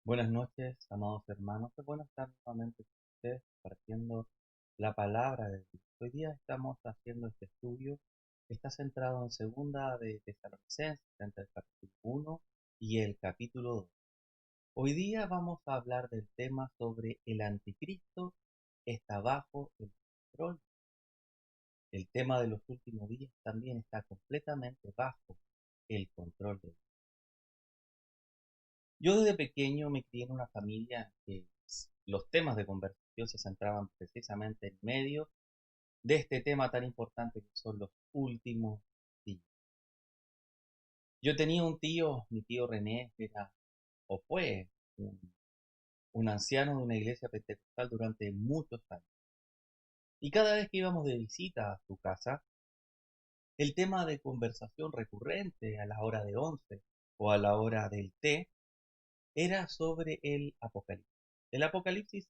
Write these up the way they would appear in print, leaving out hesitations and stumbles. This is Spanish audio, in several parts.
Buenas noches, amados hermanos. Es bueno estar nuevamente con ustedes compartiendo la palabra de Dios. Hoy día estamos haciendo este estudio que está centrado en segunda de Tesalonicenses, entre el capítulo 1 y el capítulo 2. Hoy día vamos a hablar del tema sobre el anticristo está bajo el control. El tema de los últimos días también está completamente bajo el control de Dios. Yo desde pequeño me crié en una familia en que los temas de conversación se centraban precisamente en medio de este tema tan importante que son los últimos días. Yo tenía un tío, mi tío René, que era o fue un, un anciano de una iglesia pentecostal durante muchos años. Y cada vez que íbamos de visita a su casa, el tema de conversación recurrente a la hora de 11 o a la hora del té era sobre el Apocalipsis. El Apocalipsis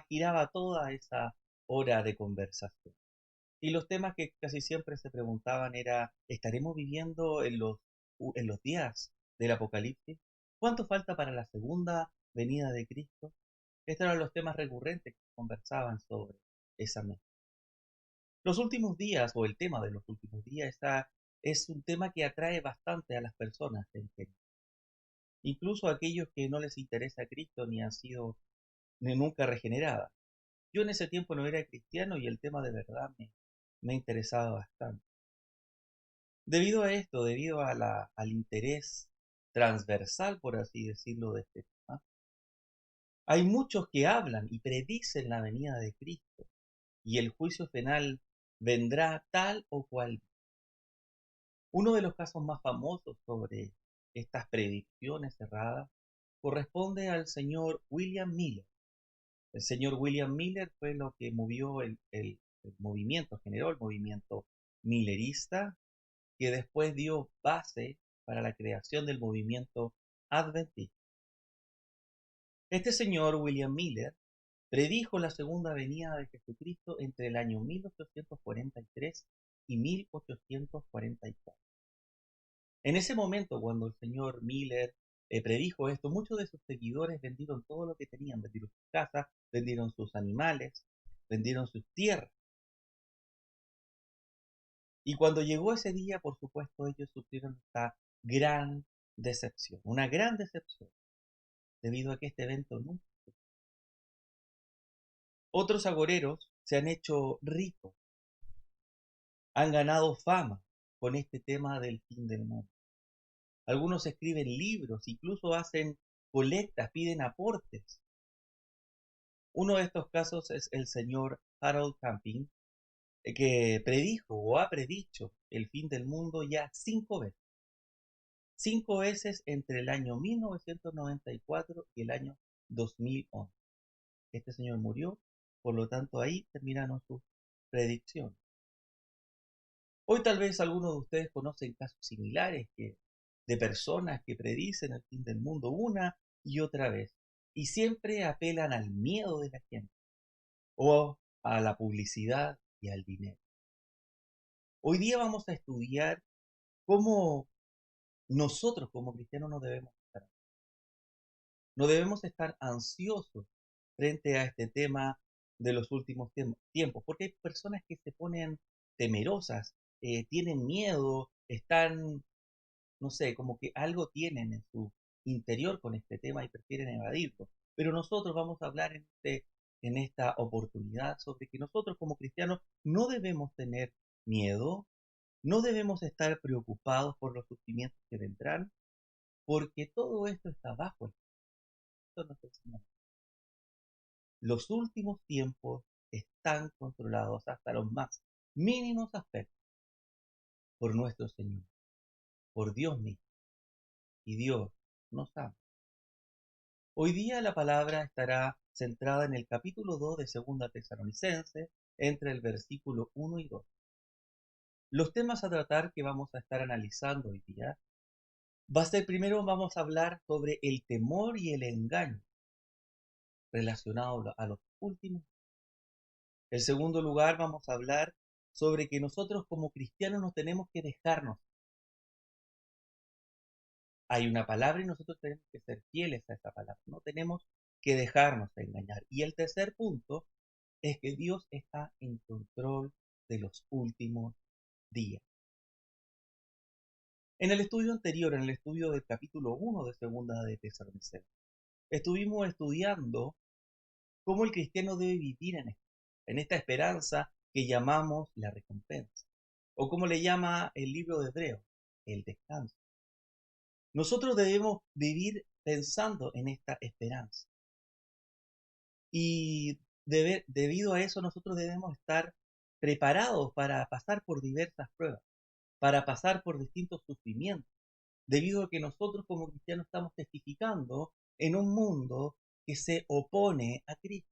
giraba toda esa hora de conversación. Y los temas que casi siempre se preguntaban era, ¿estaremos viviendo en los días del Apocalipsis? ¿Cuánto falta para la segunda venida de Cristo? Estos eran los temas recurrentes que conversaban sobre esa mesa. Los últimos días, o el tema de los últimos días, es un tema que atrae bastante a las personas en general. Incluso a aquellos que no les interesa Cristo ni han sido ni nunca regenerada. Yo en ese tiempo no era cristiano y el tema de verdad me interesaba bastante. Debido a esto, debido al interés transversal, por así decirlo, de este tema, hay muchos que hablan y predicen la venida de Cristo y el juicio final vendrá tal o cual. Uno de los casos más famosos sobre estas predicciones erradas corresponde al señor William Miller. El señor William Miller fue lo que movió el movimiento, generó el movimiento millerista, que después dio base para la creación del movimiento adventista. Este señor William Miller predijo la segunda venida de Jesucristo entre el año 1843 y 1844. En ese momento, cuando el señor Miller predijo esto, muchos de sus seguidores vendieron todo lo que tenían, vendieron sus casas, vendieron sus animales, vendieron sus tierras. Y cuando llegó ese día, por supuesto, ellos sufrieron esta gran decepción, una gran decepción, debido a que este evento nunca. Otros agoreros se han hecho ricos, han ganado fama con este tema del fin del mundo. Algunos escriben libros, incluso hacen colectas, piden aportes. Uno de estos casos es el señor Harold Camping, que predijo o ha predicho el fin del mundo ya 5 veces. 5 veces entre el año 1994 y el año 2011. Este señor murió, por lo tanto ahí terminaron sus predicciones. Hoy tal vez algunos de ustedes conocen casos similares de personas que predicen el fin del mundo una y otra vez y siempre apelan al miedo de la gente o a la publicidad y al dinero. Hoy día vamos a estudiar cómo nosotros como cristianos no debemos estar. No debemos estar ansiosos frente a este tema de los últimos tiempos, porque hay personas que se ponen temerosas, tienen miedo, están, no sé, como que algo tienen en su interior con este tema y prefieren evadirlo. Pero nosotros vamos a hablar en esta oportunidad sobre que nosotros como cristianos no debemos tener miedo, no debemos estar preocupados por los sufrimientos que vendrán, porque todo esto está bajo el control del Señor. Los últimos tiempos están controlados hasta los más mínimos aspectos por nuestro Señor, por Dios mismo. Y Dios nos ama. Hoy día la palabra estará centrada en el capítulo 2 de Segunda Tesalonicenses, entre el versículo 1 y 2. Los temas a tratar que vamos a estar analizando hoy día va a ser primero vamos a hablar sobre el temor y el engaño relacionado a los últimos. En segundo lugar vamos a hablar sobre que nosotros como cristianos no tenemos que dejarnos Hay una palabra y nosotros tenemos que ser fieles a esa palabra. No tenemos que dejarnos engañar. Y el tercer punto es que Dios está en control de los últimos días. En el estudio anterior, en el estudio del capítulo 1 de Segunda de Tesalonicenses, estuvimos estudiando cómo el cristiano debe vivir en esta esperanza que llamamos la recompensa, o como le llama el libro de Hebreos, el descanso. Nosotros debemos vivir pensando en esta esperanza. Y debido a eso nosotros debemos estar preparados para pasar por diversas pruebas, para pasar por distintos sufrimientos, debido a que nosotros como cristianos estamos testificando en un mundo que se opone a Cristo.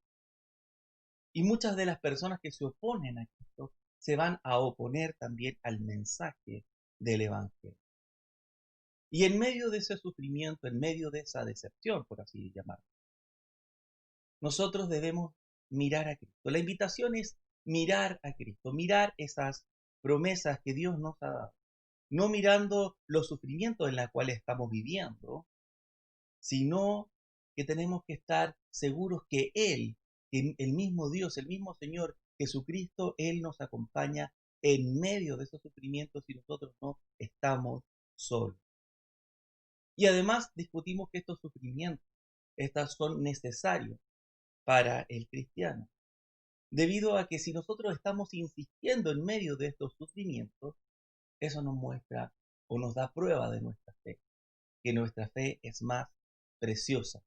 Y muchas de las personas que se oponen a Cristo se van a oponer también al mensaje del Evangelio. Y en medio de ese sufrimiento, en medio de esa decepción, por así llamarlo, nosotros debemos mirar a Cristo. La invitación es mirar a Cristo, mirar esas promesas que Dios nos ha dado. No mirando los sufrimientos en los cuales estamos viviendo, sino que tenemos que estar seguros que Él, el mismo Dios, el mismo Señor Jesucristo, Él nos acompaña en medio de esos sufrimientos y nosotros no estamos solos. Y además discutimos que estos sufrimientos, estos son necesarios para el cristiano, debido a que si nosotros estamos insistiendo en medio de estos sufrimientos, eso nos muestra o nos da prueba de nuestra fe, que nuestra fe es más preciosa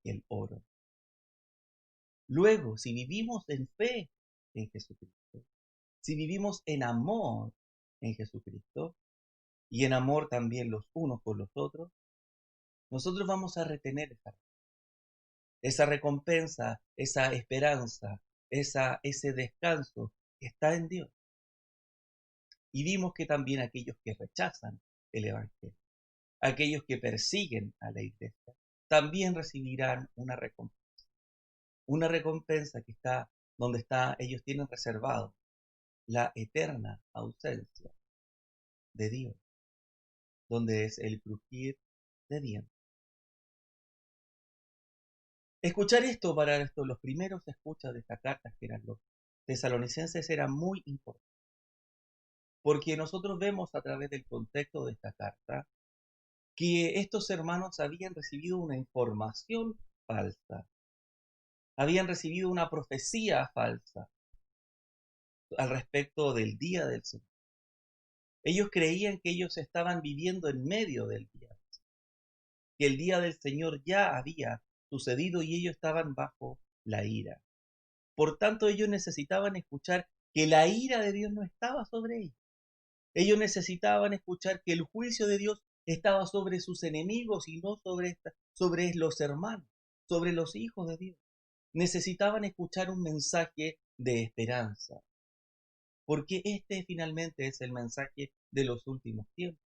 que el oro. Luego, si vivimos en fe en Jesucristo, si vivimos en amor en Jesucristo, y en amor también los unos por los otros, nosotros vamos a retener esa recompensa, esa esperanza, ese descanso que está en Dios. Y vimos que también aquellos que rechazan el Evangelio, aquellos que persiguen a la iglesia, también recibirán una recompensa que está donde ellos tienen reservado la eterna ausencia de Dios, donde es el crujir de dientes. Escuchar esto para los primeros escuchas de esta carta, que eran los tesalonicenses, era muy importante, porque nosotros vemos a través del contexto de esta carta que estos hermanos habían recibido una información falsa, habían recibido una profecía falsa al respecto del día del Señor. Ellos creían que ellos estaban viviendo en medio del día, que el día del Señor ya había sucedido y ellos estaban bajo la ira. Por tanto, ellos necesitaban escuchar que la ira de Dios no estaba sobre ellos. Ellos necesitaban escuchar que el juicio de Dios estaba sobre sus enemigos y no sobre los hermanos, sobre los hijos de Dios. Necesitaban escuchar un mensaje de esperanza, porque este finalmente es el mensaje de los últimos tiempos.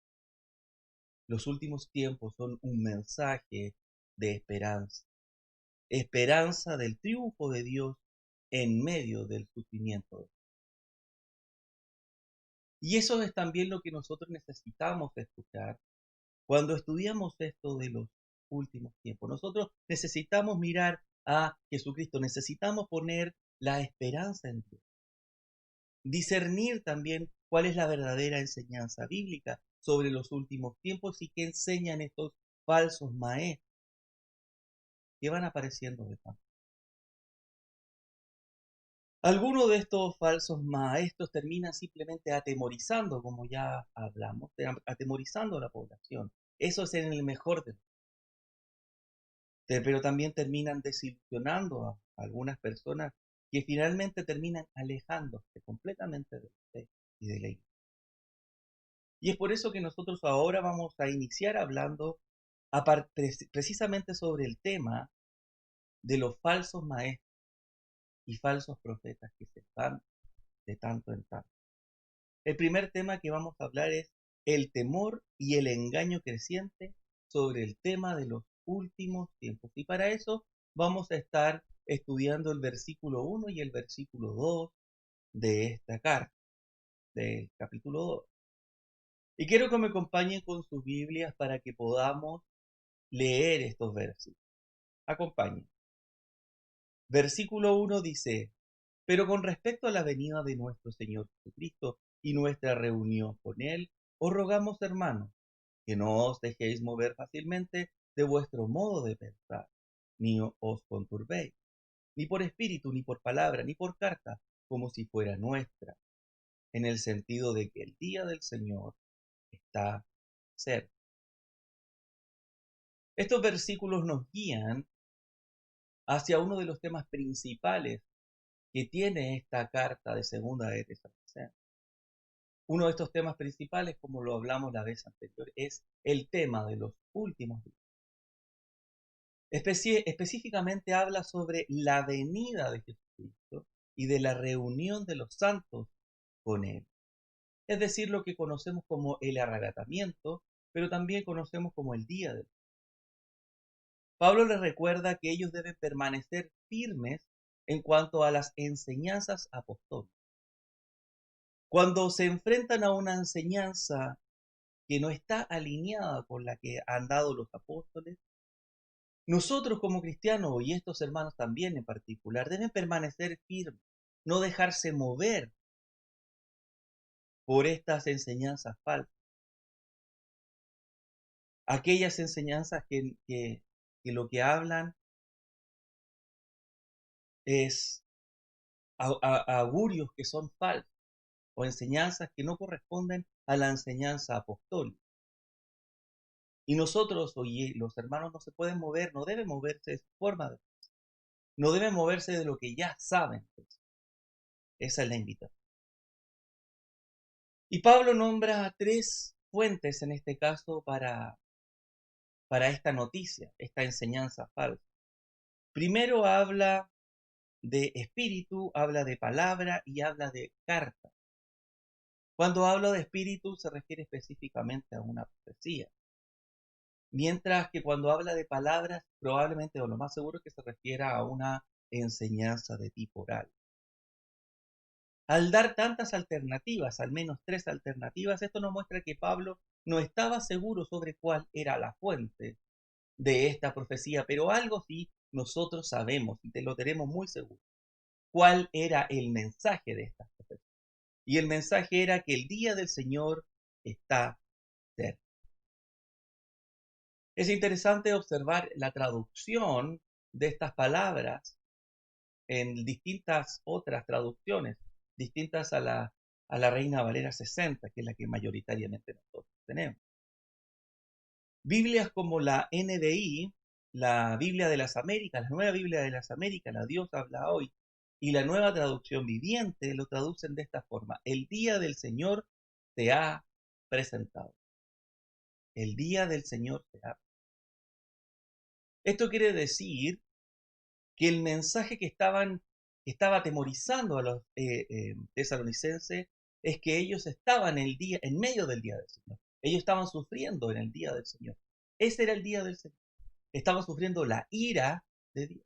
Los últimos tiempos son un mensaje de esperanza, esperanza del triunfo de Dios en medio del sufrimiento. Y eso es también lo que nosotros necesitamos escuchar cuando estudiamos esto de los últimos tiempos. Nosotros necesitamos mirar a Jesucristo, necesitamos poner la esperanza en Dios. Discernir también cuál es la verdadera enseñanza bíblica sobre los últimos tiempos y qué enseñan estos falsos maestros que van apareciendo de tanto. Algunos de estos falsos maestros terminan simplemente atemorizando, como ya hablamos, atemorizando a la población. Eso es en el mejor de los casos. Pero también terminan desilusionando a algunas personas que finalmente terminan alejándose completamente de la fe y de la iglesia. Y es por eso que nosotros ahora vamos a iniciar hablando precisamente sobre el tema de los falsos maestros y falsos profetas que se van de tanto en tanto. El primer tema que vamos a hablar es el temor y el engaño creciente sobre el tema de los últimos tiempos. Y para eso vamos a estar estudiando el versículo 1 y el versículo 2 de esta carta, del capítulo 2. Y quiero que me acompañen con sus Biblias para que podamos leer estos versículos. Acompañen. Versículo 1 dice: pero con respecto a la venida de nuestro Señor Jesucristo y nuestra reunión con Él, os rogamos, hermanos, que no os dejéis mover fácilmente de vuestro modo de pensar, ni os conturbéis, ni por espíritu, ni por palabra, ni por carta, como si fuera nuestra, en el sentido de que el día del Señor está cerca. Estos versículos nos guían hacia uno de los temas principales que tiene esta carta de segunda de Tesalonicenses. Uno de estos temas principales, como lo hablamos la vez anterior, es el tema de los últimos días. Específicamente habla sobre la venida de Jesucristo y de la reunión de los santos con Él. Es decir, lo que conocemos como el arrebatamiento, pero también conocemos como el día del Señor. Pablo les recuerda que ellos deben permanecer firmes en cuanto a las enseñanzas apostólicas. Cuando se enfrentan a una enseñanza que no está alineada con la que han dado los apóstoles, nosotros como cristianos, y estos hermanos también en particular, deben permanecer firmes, no dejarse mover por estas enseñanzas falsas. Aquellas enseñanzas que lo que hablan es augurios que son falsos o enseñanzas que no corresponden a la enseñanza apostólica. Y nosotros, oye, los hermanos no se pueden mover, no deben moverse de su forma, no deben moverse de lo que ya saben. Esa es la invitación. Y Pablo nombra tres fuentes en este caso para esta noticia, esta enseñanza falsa. Primero habla de espíritu, habla de palabra y habla de carta. Cuando habla de espíritu se refiere específicamente a una profecía. Mientras que cuando habla de palabras, probablemente o lo más seguro es que se refiera a una enseñanza de tipo oral. Al dar tantas alternativas, al menos tres alternativas, esto nos muestra que Pablo no estaba seguro sobre cuál era la fuente de esta profecía, pero algo sí nosotros sabemos y te lo tenemos muy seguro. ¿Cuál era el mensaje de esta profecía? Y el mensaje era que el día del Señor está cerca. Es interesante observar la traducción de estas palabras en distintas otras traducciones, distintas a la Reina Valera 60, que es la que mayoritariamente nosotros tenemos. Biblias como la NBI, la Biblia de las Américas, la Nueva Biblia de las Américas, la Dios habla hoy, y la Nueva Traducción Viviente lo traducen de esta forma: el día del Señor se ha presentado. El día del Señor se ha presentado. Esto quiere decir que el mensaje que estaba atemorizando a los tesalonicenses es que ellos estaban en medio del día del Señor. Ellos estaban sufriendo en el día del Señor. Ese era el día del Señor. Estaban sufriendo la ira de Dios.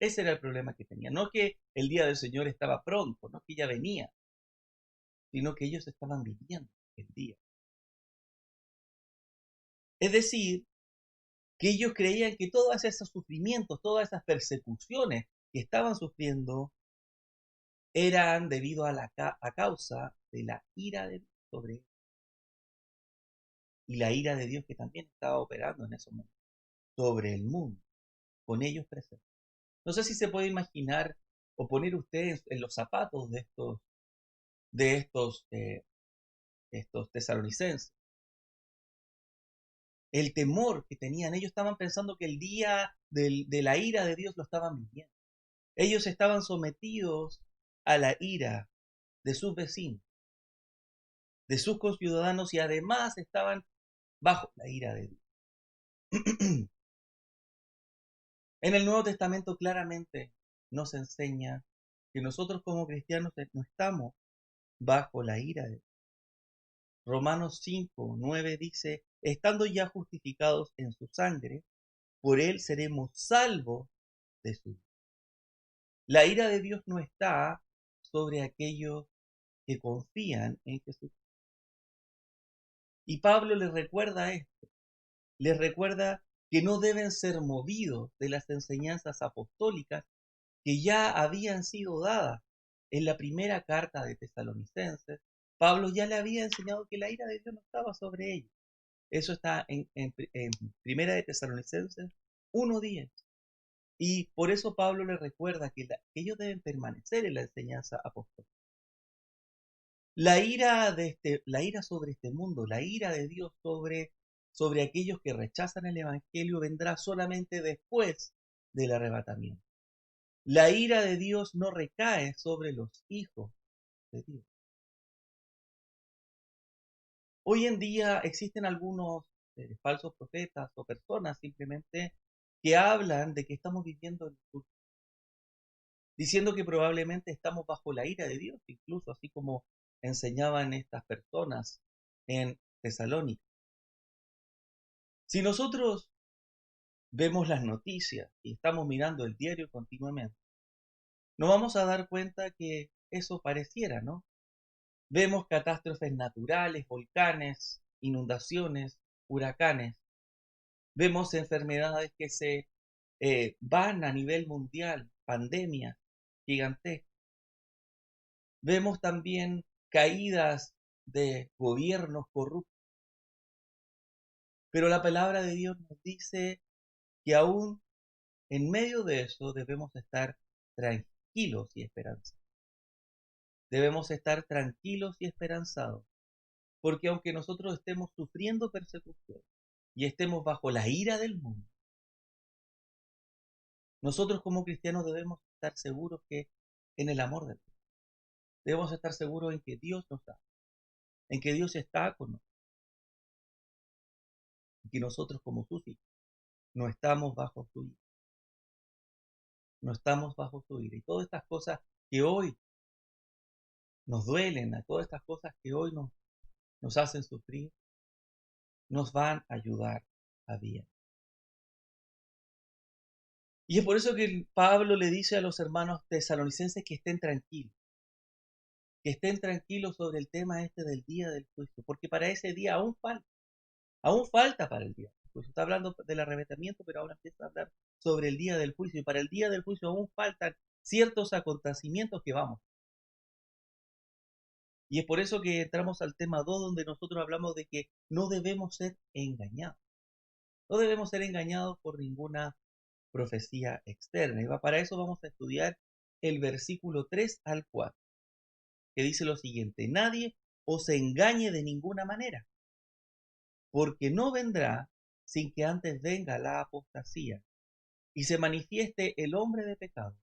Ese era el problema que tenían. No que el día del Señor estaba pronto, no que ya venía, sino que ellos estaban viviendo el día. Es decir, que ellos creían que todos esos sufrimientos, todas esas persecuciones que estaban sufriendo eran debido a causa de la ira de Dios sobre ellos. Y la ira de Dios que también estaba operando en esos momentos sobre el mundo, con ellos presentes. No sé si se puede imaginar o poner ustedes en los zapatos de estos tesalonicenses. El temor que tenían, ellos estaban pensando que el día de la ira de Dios lo estaban viviendo. Ellos estaban sometidos a la ira de sus vecinos, de sus conciudadanos, y además estaban bajo la ira de Dios. En el Nuevo Testamento claramente nos enseña que nosotros como cristianos no estamos bajo la ira de Dios. Romanos 5:9 dice: estando ya justificados en su sangre, por él seremos salvos de su ira. La ira de Dios no está sobre aquellos que confían en Jesús. Y Pablo les recuerda esto, les recuerda que no deben ser movidos de las enseñanzas apostólicas que ya habían sido dadas en la primera carta de Tesalonicenses. Pablo ya le había enseñado que la ira de Dios no estaba sobre ellos. Eso está en Primera de Tesalonicenses 1:10. Y por eso Pablo les recuerda que ellos deben permanecer en la enseñanza apostólica. La ira sobre este mundo, la ira de Dios sobre aquellos que rechazan el Evangelio vendrá solamente después del arrebatamiento. La ira de Dios no recae sobre los hijos de Dios. Hoy en día existen algunos falsos profetas o personas simplemente que hablan de que estamos viviendo en el sur, diciendo que probablemente estamos bajo la ira de Dios, incluso así como enseñaban estas personas en Tesalónica. Si nosotros vemos las noticias y estamos mirando el diario continuamente, nos vamos a dar cuenta que eso pareciera, ¿no? Vemos catástrofes naturales, volcanes, inundaciones, huracanes. Vemos enfermedades que se van a nivel mundial, pandemias gigantescas. Vemos también caídas de gobiernos corruptos. Pero la palabra de Dios nos dice que aún en medio de eso debemos estar tranquilos y esperanzados. Debemos estar tranquilos y esperanzados, porque aunque nosotros estemos sufriendo persecución y estemos bajo la ira del mundo, nosotros como cristianos debemos estar seguros que en el amor de Dios, debemos estar seguros en que Dios nos da, en que Dios está con nosotros, y que nosotros como sus hijos no estamos bajo su ira, no estamos bajo su ira. Y todas estas cosas que hoy nos duelen, a todas estas cosas que hoy nos hacen sufrir, nos van a ayudar a bien. Y es por eso que Pablo le dice a los hermanos tesalonicenses que estén tranquilos sobre el tema este del día del juicio, porque para ese día aún falta para el día del juicio. Está hablando del arrebatamiento, pero ahora empieza a hablar sobre el día del juicio, y para el día del juicio aún faltan ciertos acontecimientos que vamos. Y es por eso que entramos al tema 2, donde nosotros hablamos de que no debemos ser engañados. No debemos ser engañados por ninguna profecía externa. Y para eso vamos a estudiar el versículo 3 al 4, que dice lo siguiente: nadie os engañe de ninguna manera, porque no vendrá sin que antes venga la apostasía y se manifieste el hombre de pecado,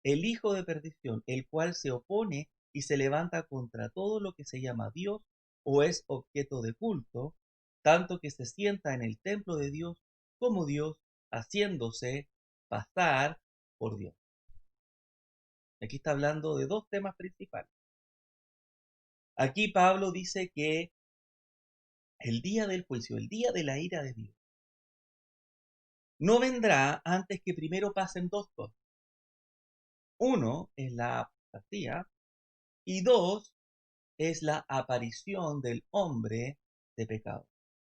el hijo de perdición, el cual se opone y se levanta contra todo lo que se llama Dios o es objeto de culto, tanto que se sienta en el templo de Dios como Dios, haciéndose pasar por Dios. Aquí está hablando de dos temas principales. Aquí Pablo dice que el día del juicio, el día de la ira de Dios, no vendrá antes que primero pasen dos cosas. Uno es la apostasía y dos es la aparición del hombre de pecado,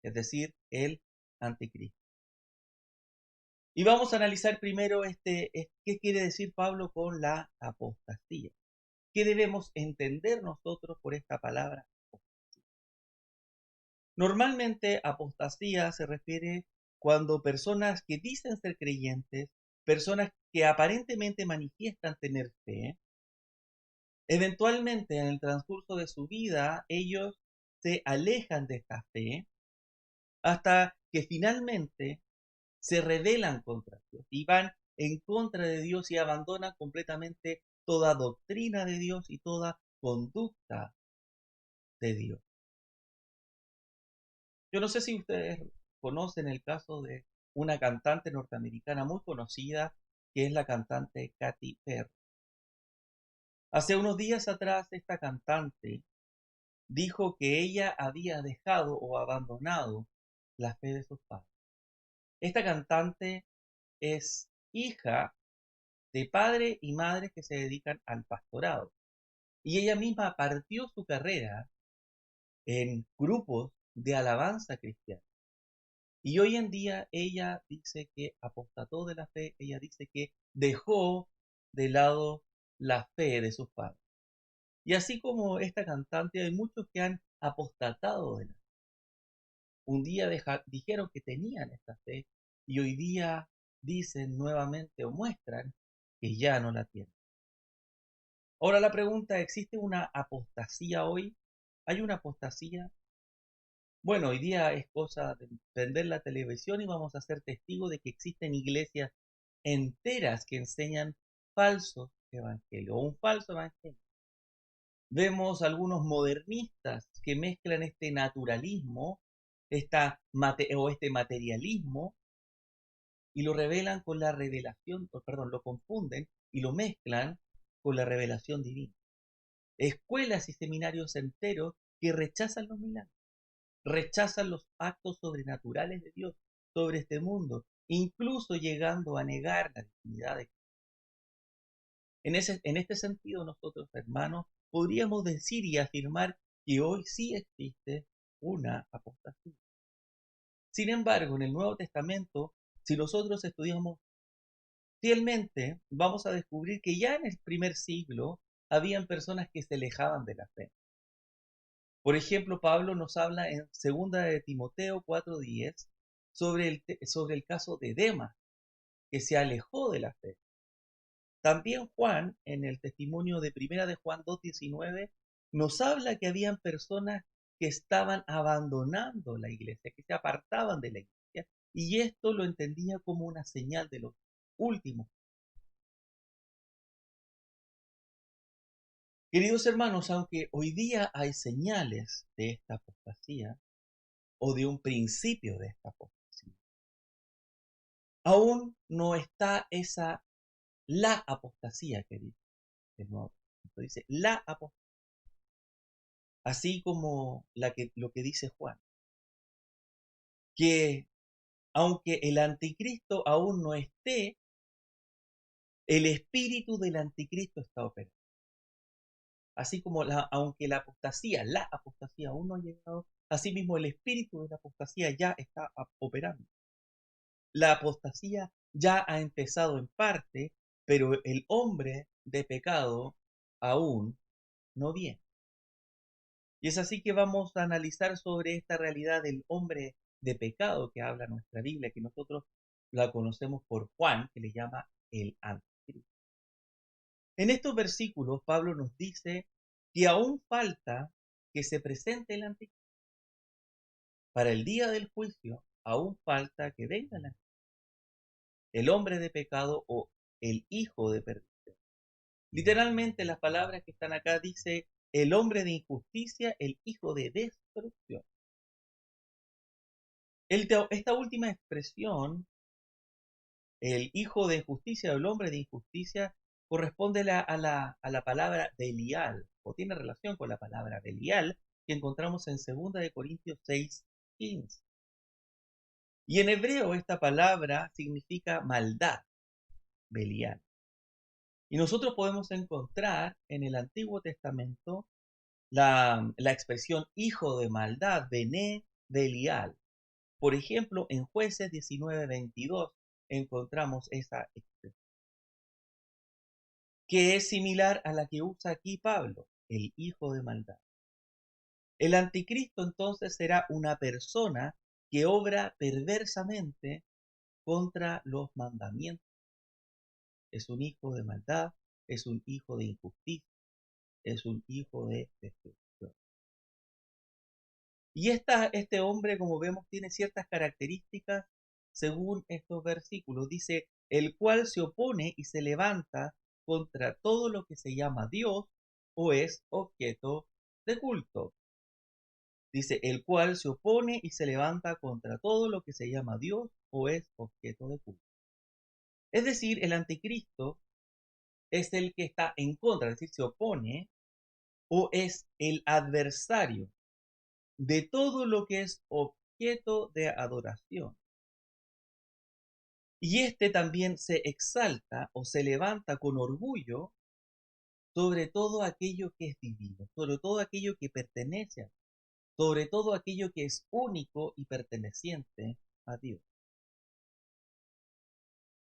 es decir, el anticristo. Y vamos a analizar primero qué quiere decir Pablo con la apostasía. ¿Qué debemos entender nosotros por esta palabra? Normalmente apostasía se refiere cuando personas que dicen ser creyentes, personas que aparentemente manifiestan tener fe, eventualmente en el transcurso de su vida ellos se alejan de esta fe hasta que finalmente se rebelan contra Dios y van en contra de Dios y abandonan completamente toda doctrina de Dios y toda conducta de Dios. Yo no sé si ustedes conocen el caso de una cantante norteamericana muy conocida, que es la cantante Katy Perry. Hace unos días atrás, esta cantante dijo que ella había dejado o abandonado la fe de sus padres. Esta cantante es hija de padre y madre que se dedican al pastorado. Y ella misma partió su carrera en grupos de alabanza cristiana. Y hoy en día ella dice que apostató de la fe, ella dice que dejó de lado la fe de sus padres. Y así como esta cantante, hay muchos que han apostatado de la fe. Un día dijeron que tenían esta fe y hoy día dicen nuevamente o muestran que ya no la tienen. Ahora la pregunta, ¿existe una apostasía hoy? ¿Hay una apostasía? Bueno, hoy día es cosa de prender la televisión y vamos a ser testigos de que existen iglesias enteras que enseñan falsos evangelios o un falso evangelio. Vemos algunos modernistas que mezclan este naturalismo, este materialismo y lo revelan con la revelación, perdón, lo confunden y lo mezclan con la revelación divina. Escuelas y seminarios enteros que rechazan los milagros, rechazan los actos sobrenaturales de Dios sobre este mundo, incluso llegando a negar la divinidad de Cristo. En este sentido, nosotros, hermanos, podríamos decir y afirmar que hoy sí existe una apostasía. Sin embargo, en el Nuevo Testamento, si nosotros estudiamos fielmente, vamos a descubrir que ya en el primer siglo habían personas que se alejaban de la fe. Por ejemplo, Pablo nos habla en 2 de Timoteo 4:10 sobre el caso de Demas, que se alejó de la fe. También Juan, en el testimonio de Primera de Juan 2:19, nos habla que habían personas que estaban abandonando la iglesia, que se apartaban de la iglesia, y esto lo entendía como una señal de los últimos. Queridos hermanos, aunque hoy día hay señales de esta apostasía, o de un principio de esta apostasía, aún no está la apostasía que dice el Nuevo Testamento. Dice la apostasía, así como lo que dice Juan, que aunque el anticristo aún no esté, el espíritu del anticristo está operando. Así como aunque la apostasía aún no ha llegado, asimismo el espíritu de la apostasía ya está operando. La apostasía ya ha empezado en parte, pero el hombre de pecado aún no viene. Y es así que vamos a analizar sobre esta realidad del hombre de pecado que habla nuestra Biblia, que nosotros la conocemos por Juan, que le llama el anticristo. En estos versículos, Pablo nos dice que aún falta que se presente el anticristo. Para el día del juicio, aún falta que venga el hombre de pecado o el hijo de perdición. Literalmente las palabras que están acá dice el hombre de injusticia, el hijo de destrucción. Esta última expresión, el hijo de injusticia o el hombre de injusticia, corresponde a la palabra Belial, o tiene relación con la palabra Belial, que encontramos en 2 Corintios 6:15. Y en hebreo esta palabra significa maldad, Belial. Y nosotros podemos encontrar en el Antiguo Testamento la expresión hijo de maldad, Bené Belial. Por ejemplo, en Jueces 19:22 encontramos esa expresión, que es similar a la que usa aquí Pablo, el hijo de maldad. El anticristo entonces será una persona que obra perversamente contra los mandamientos. Es un hijo de maldad, es un hijo de injusticia, es un hijo de destrucción. Y este hombre, como vemos, tiene ciertas características según estos versículos. Dice, el cual se opone y se levanta contra todo lo que se llama Dios o es objeto de culto. Dice, el cual se opone y se levanta contra todo lo que se llama Dios o es objeto de culto. Es decir, el anticristo es el que está en contra, es decir, se opone o es el adversario de todo lo que es objeto de adoración. Y este también se exalta o se levanta con orgullo sobre todo aquello que es divino, sobre todo aquello que pertenece a Dios, sobre todo aquello que es único y perteneciente a Dios.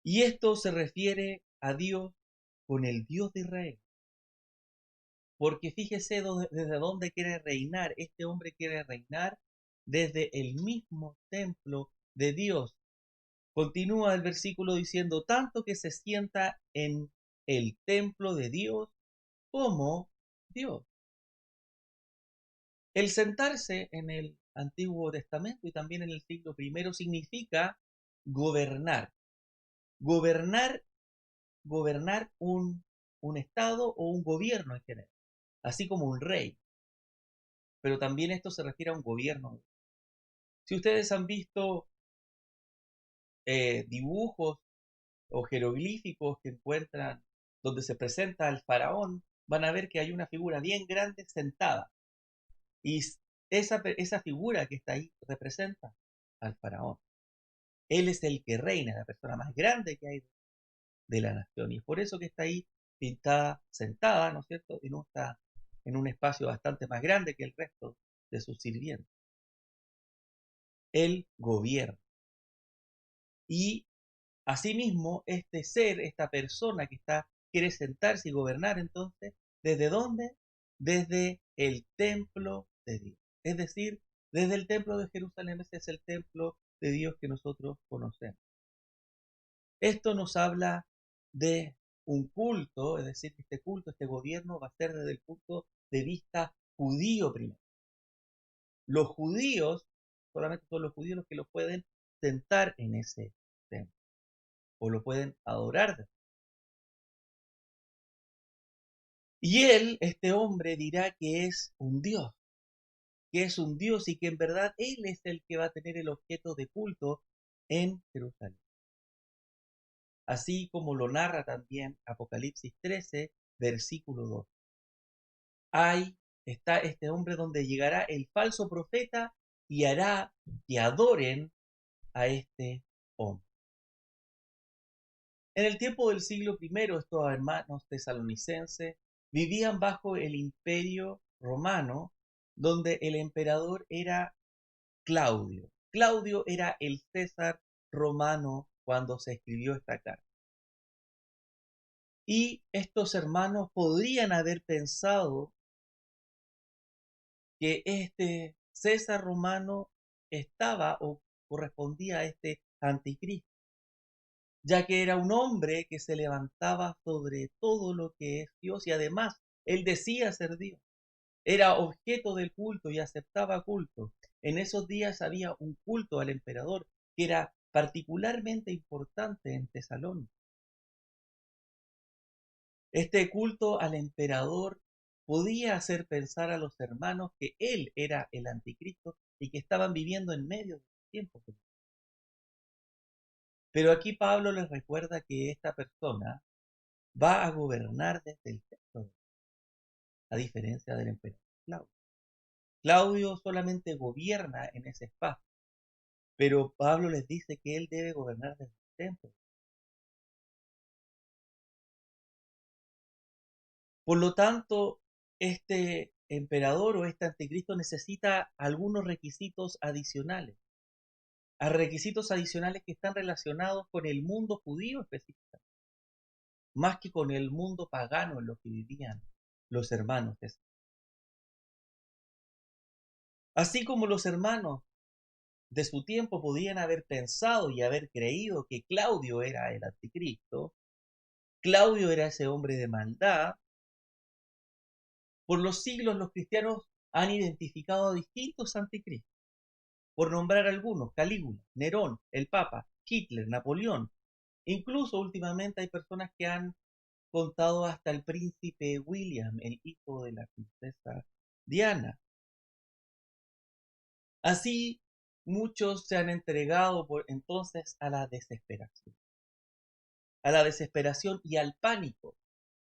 Y esto se refiere a Dios con el Dios de Israel. Porque fíjese desde dónde quiere reinar. Este hombre quiere reinar desde el mismo templo de Dios. Continúa el versículo diciendo, tanto que se sienta en el templo de Dios como Dios. El sentarse en el Antiguo Testamento y también en el siglo I significa gobernar. Gobernar, gobernar un estado o un gobierno en general, así como un rey. Pero también esto se refiere a un gobierno. Si ustedes han visto dibujos o jeroglíficos que encuentran donde se presenta al faraón, van a ver que hay una figura bien grande sentada. Y esa figura que está ahí representa al faraón. Él es el que reina, la persona más grande que hay de la nación. Y es por eso que está ahí pintada, sentada, ¿no es cierto? Y no está en un espacio bastante más grande que el resto de sus sirvientes. Él gobierna. Y asimismo, este ser, esta persona que quiere sentarse y gobernar, entonces, ¿desde dónde? Desde el templo de Dios. Es decir, desde el templo de Jerusalén. Ese es el templo de Dios que nosotros conocemos. Esto nos habla de un culto, es decir, que este culto, este gobierno va a ser desde el punto de vista judío primero. Los judíos, solamente son los judíos los que lo pueden sentar en ese templo o lo pueden adorar. Y él, este hombre, dirá que es un Dios, y que en verdad él es el que va a tener el objeto de culto en Jerusalén. Así como lo narra también Apocalipsis 13, versículo 2. Ahí está este hombre donde llegará el falso profeta y hará que adoren a este hombre. En el tiempo del siglo I, estos hermanos tesalonicenses vivían bajo el imperio romano, donde el emperador era Claudio. Claudio era el César romano cuando se escribió esta carta. Y estos hermanos podrían haber pensado que este César romano estaba o correspondía a este anticristo, ya que era un hombre que se levantaba sobre todo lo que es Dios y además él decía ser Dios. Era objeto del culto y aceptaba culto. En esos días había un culto al emperador que era particularmente importante en Tesalónica. Este culto al emperador podía hacer pensar a los hermanos que él era el anticristo y que estaban viviendo en medio de los tiempos. Pero aquí Pablo les recuerda que esta persona va a gobernar desde el templo, a diferencia del emperador Claudio. Claudio solamente gobierna en ese espacio, pero Pablo les dice que él debe gobernar desde el templo. Por lo tanto, este emperador o este anticristo necesita algunos requisitos adicionales, a requisitos adicionales que están relacionados con el mundo judío específicamente, más que con el mundo pagano en lo que vivían los hermanos. Así como los hermanos de su tiempo podían haber pensado y haber creído que Claudio era el anticristo, Claudio era ese hombre de maldad, por los siglos los cristianos han identificado a distintos anticristos. Por nombrar algunos, Calígula, Nerón, el Papa, Hitler, Napoleón. Incluso últimamente hay personas que han contado hasta el príncipe William, el hijo de la princesa Diana. Así, muchos se han entregado entonces a la desesperación y al pánico,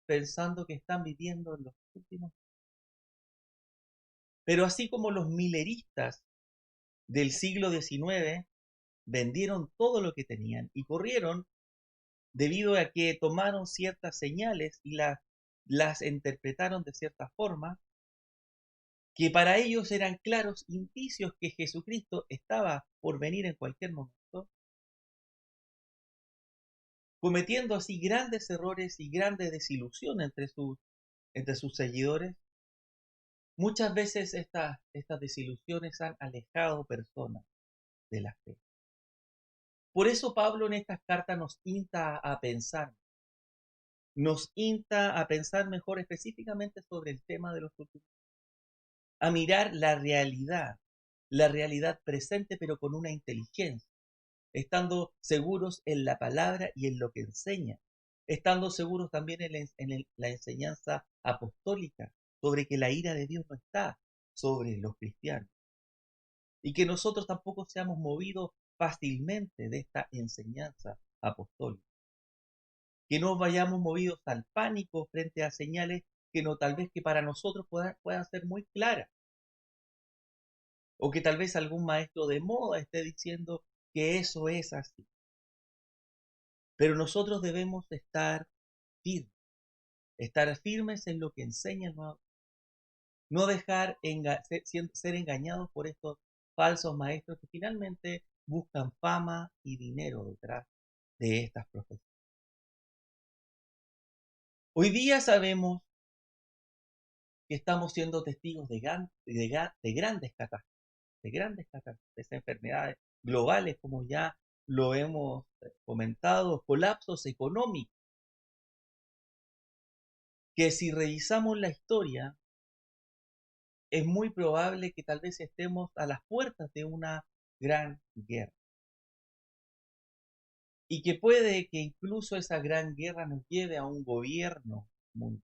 pensando que están viviendo en los últimos. Pero así como los mileristas del siglo XIX vendieron todo lo que tenían y corrieron debido a que tomaron ciertas señales y las interpretaron de cierta forma, que para ellos eran claros indicios que Jesucristo estaba por venir en cualquier momento, cometiendo así grandes errores y grandes desilusiones entre sus seguidores. Muchas veces estas desilusiones han alejado personas de la fe. Por eso Pablo en estas cartas nos insta a pensar mejor específicamente sobre el tema de los últimos, a mirar la realidad presente, pero con una inteligencia, estando seguros en la palabra y en lo que enseña, estando seguros también en la enseñanza apostólica sobre que la ira de Dios no está sobre los cristianos y que nosotros tampoco seamos movidos fácilmente de esta enseñanza apostólica, que no vayamos movidos al pánico frente a señales que no tal vez que para nosotros puedan ser muy claras, o que tal vez algún maestro de moda esté diciendo que eso es así. Pero nosotros debemos firmes, estar firmes en lo que enseña el nuevo, no dejar ser engañados por estos falsos maestros que finalmente buscan fama y dinero detrás de estas profecías. Hoy día sabemos que estamos siendo testigos de grandes catástrofes, enfermedades globales, como ya lo hemos comentado, colapsos económicos, que si revisamos la historia, es muy probable que tal vez estemos a las puertas de una gran guerra. Y que puede que incluso esa gran guerra nos lleve a un gobierno mundial.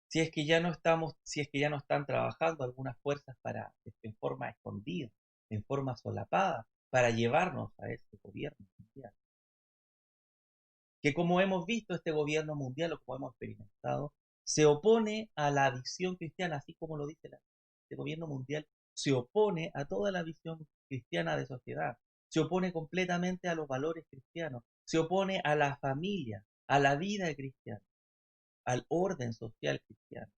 Si es que ya no están trabajando algunas fuerzas en forma escondida, en forma solapada, para llevarnos a ese gobierno mundial. Que como hemos visto, este gobierno mundial, o como hemos experimentado, se opone a la visión cristiana, así como lo dice este gobierno mundial, se opone a toda la visión cristiana de sociedad, se opone completamente a los valores cristianos, se opone a la familia, a la vida cristiana, al orden social cristiano.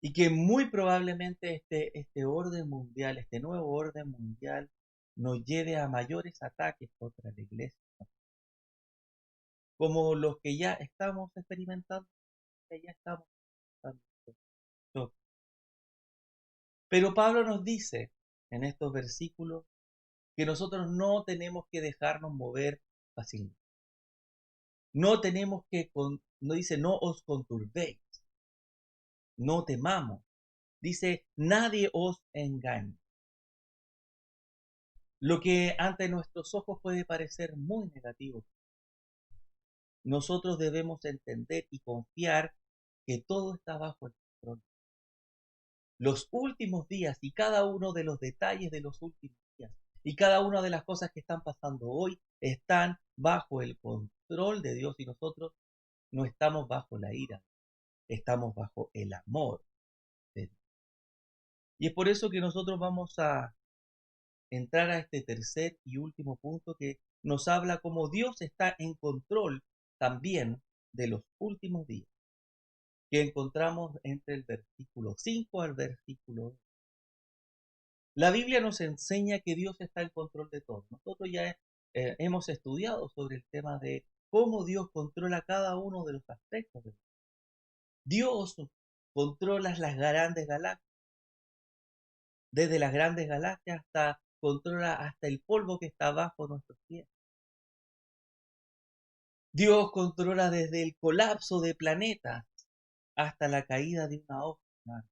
Y que muy probablemente este orden mundial, este nuevo orden mundial, nos lleve a mayores ataques contra la iglesia, como los que ya estamos experimentando, que ya estamos experimentando. Pero Pablo nos dice en estos versículos que nosotros no tenemos que dejarnos mover fácilmente. No tenemos no dice no os conturbéis, no temamos. Dice nadie os engañe. Lo que ante nuestros ojos puede parecer muy negativo, nosotros debemos entender y confiar que todo está bajo el control. Los últimos días y cada uno de los detalles de los últimos días y cada una de las cosas que están pasando hoy están bajo el control de Dios y nosotros no estamos bajo la ira, estamos bajo el amor de Dios. Y es por eso que nosotros vamos a entrar a este tercer y último punto que nos habla cómo Dios está en control también de los últimos días, que encontramos entre el versículo 5 al versículo 2. La Biblia nos enseña que Dios está en control de todo. Nosotros ya hemos estudiado sobre el tema de cómo Dios controla cada uno de los aspectos. Dios controla las grandes galaxias, desde las grandes galaxias controla hasta el polvo que está bajo nuestros pies. Dios controla desde el colapso de planetas hasta la caída de una hoja,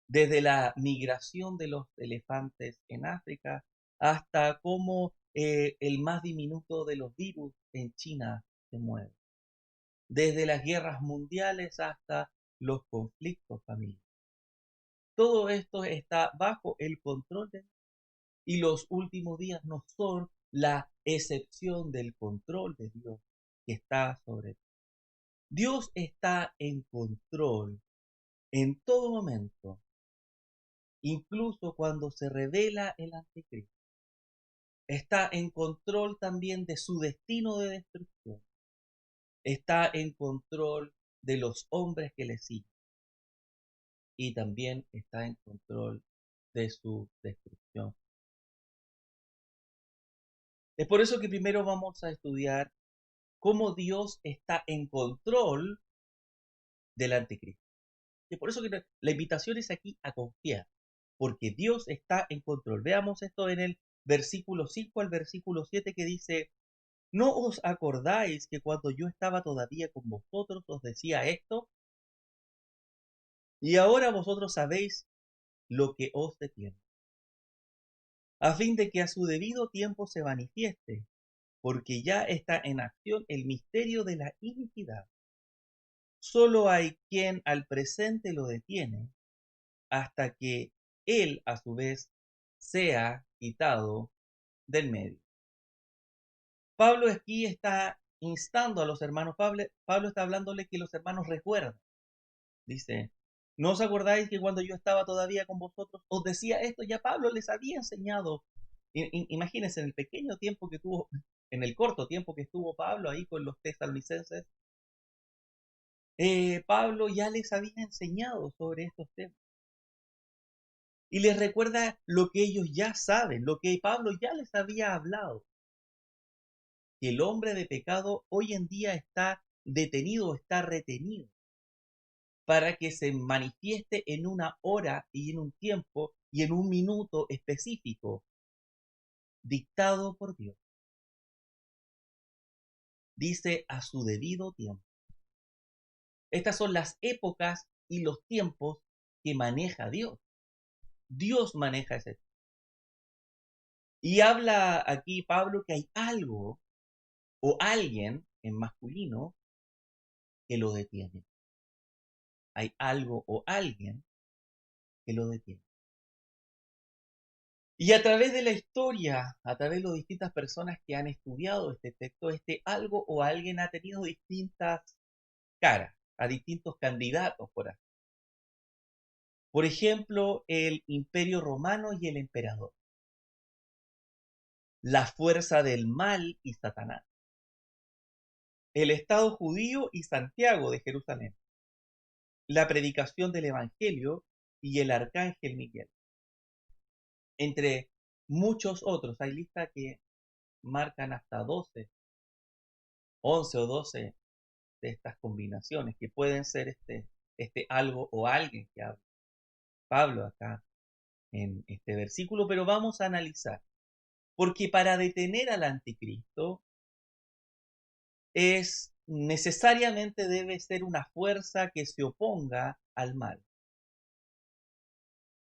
desde la migración de los elefantes en África hasta cómo el más diminuto de los virus en China se mueve, desde las guerras mundiales hasta los conflictos familiares. Todo esto está bajo el control de Dios y los últimos días no son la excepción del control de Dios que está sobre todo. Dios está en control en todo momento, incluso cuando se revela el anticristo. Está en control también de su destino de destrucción. está en control de los hombres que le siguen y también está en control de su destrucción. Es por eso que primero vamos a estudiar cómo Dios está en control del anticristo. Y por eso que la invitación es aquí a confiar, porque Dios está en control. Veamos esto en el versículo 5 al versículo 7 que dice: ¿No os acordáis que cuando yo estaba todavía con vosotros os decía esto? Y ahora vosotros sabéis lo que os detiene, a fin de que a su debido tiempo se manifieste, porque ya está en acción el misterio de la iniquidad. Solo hay quien al presente lo detiene, hasta que él a su vez sea quitado del medio. Pablo aquí está instando a los hermanos, Pablo está hablándole que los hermanos recuerden. Dice: ¿no os acordáis que cuando yo estaba todavía con vosotros os decía esto? Ya Pablo les había enseñado. Imagínense, en el pequeño tiempo que tuvo, en el corto tiempo que estuvo Pablo ahí con los tesalonicenses, Pablo ya les había enseñado sobre estos temas. Y les recuerda lo que ellos ya saben, lo que Pablo ya les había hablado, que el hombre de pecado hoy en día está detenido, está retenido, para que se manifieste en una hora y en un tiempo y en un minuto específico, dictado por Dios. Dice a su debido tiempo. Estas son las épocas y los tiempos que maneja Dios. Dios maneja ese tiempo. Y habla aquí Pablo que hay algo o alguien en masculino que lo detiene. Hay algo o alguien que lo detiene. Y a través de la historia, a través de las distintas personas que han estudiado este texto, este algo o alguien ha tenido distintas caras, a distintos candidatos por ahí. Por ejemplo, el Imperio Romano y el emperador. La fuerza del mal y Satanás. El Estado judío y Santiago de Jerusalén. La predicación del Evangelio y el arcángel Miguel. Entre muchos otros, hay listas que marcan hasta 12, 11 o 12 de estas combinaciones que pueden ser este algo o alguien que habla Pablo acá en este versículo, pero vamos a analizar. Porque para detener al anticristo es necesariamente debe ser una fuerza que se oponga al mal.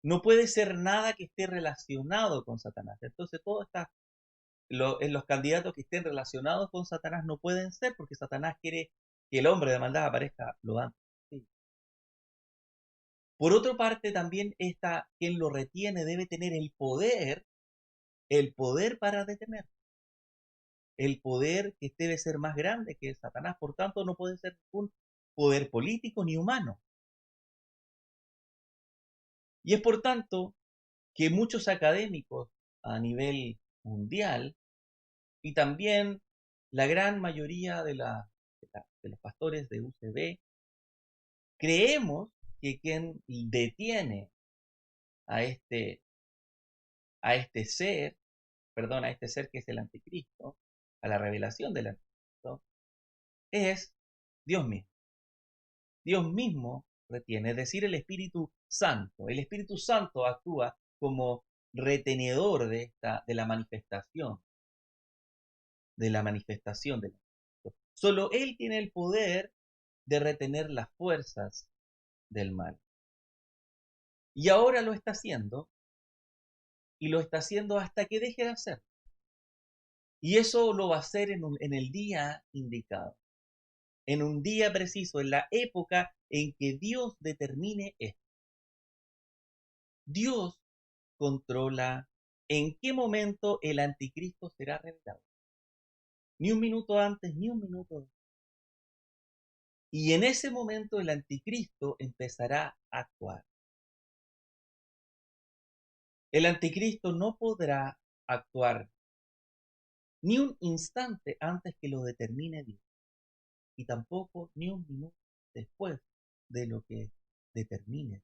No puede ser nada que esté relacionado con Satanás. Entonces, en los candidatos que estén relacionados con Satanás no pueden ser, porque Satanás quiere que el hombre de maldad aparezca lo antes. Sí. Por otra parte, también quien lo retiene debe tener el poder para detener. El poder que debe ser más grande que Satanás, por tanto, no puede ser un poder político ni humano. Y es por tanto que muchos académicos a nivel mundial y también la gran mayoría de los pastores de UCB creemos que quien detiene a este, a este ser, a este ser que es el anticristo, a la revelación del anticristo, es Dios mismo. Dios mismo retiene, es decir, el Espíritu Santo. El Espíritu Santo actúa como retenedor de la manifestación, del Espíritu. Solo Él tiene el poder de retener las fuerzas del mal. Y ahora lo está haciendo, y lo está haciendo hasta que deje de hacerlo. Y eso lo va a hacer en el día indicado, en un día preciso, en la época en que Dios determine esto. Dios controla en qué momento el anticristo será revelado. Ni un minuto antes, ni un minuto después. Y en ese momento el anticristo empezará a actuar. El anticristo no podrá actuar ni un instante antes que lo determine Dios. y tampoco ni un minuto después de lo que determine.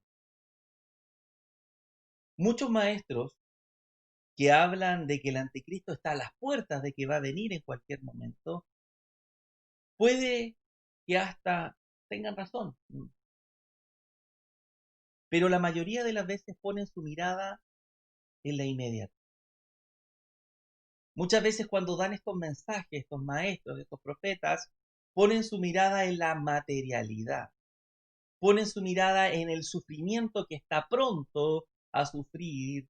Muchos maestros que hablan de que el anticristo está a las puertas, de que va a venir en cualquier momento, puede que hasta tengan razón, pero la mayoría de las veces ponen su mirada en la inmediata. Muchas veces cuando dan estos mensajes, estos maestros, estos profetas, ponen su mirada en la materialidad, ponen su mirada en el sufrimiento que está pronto a sufrir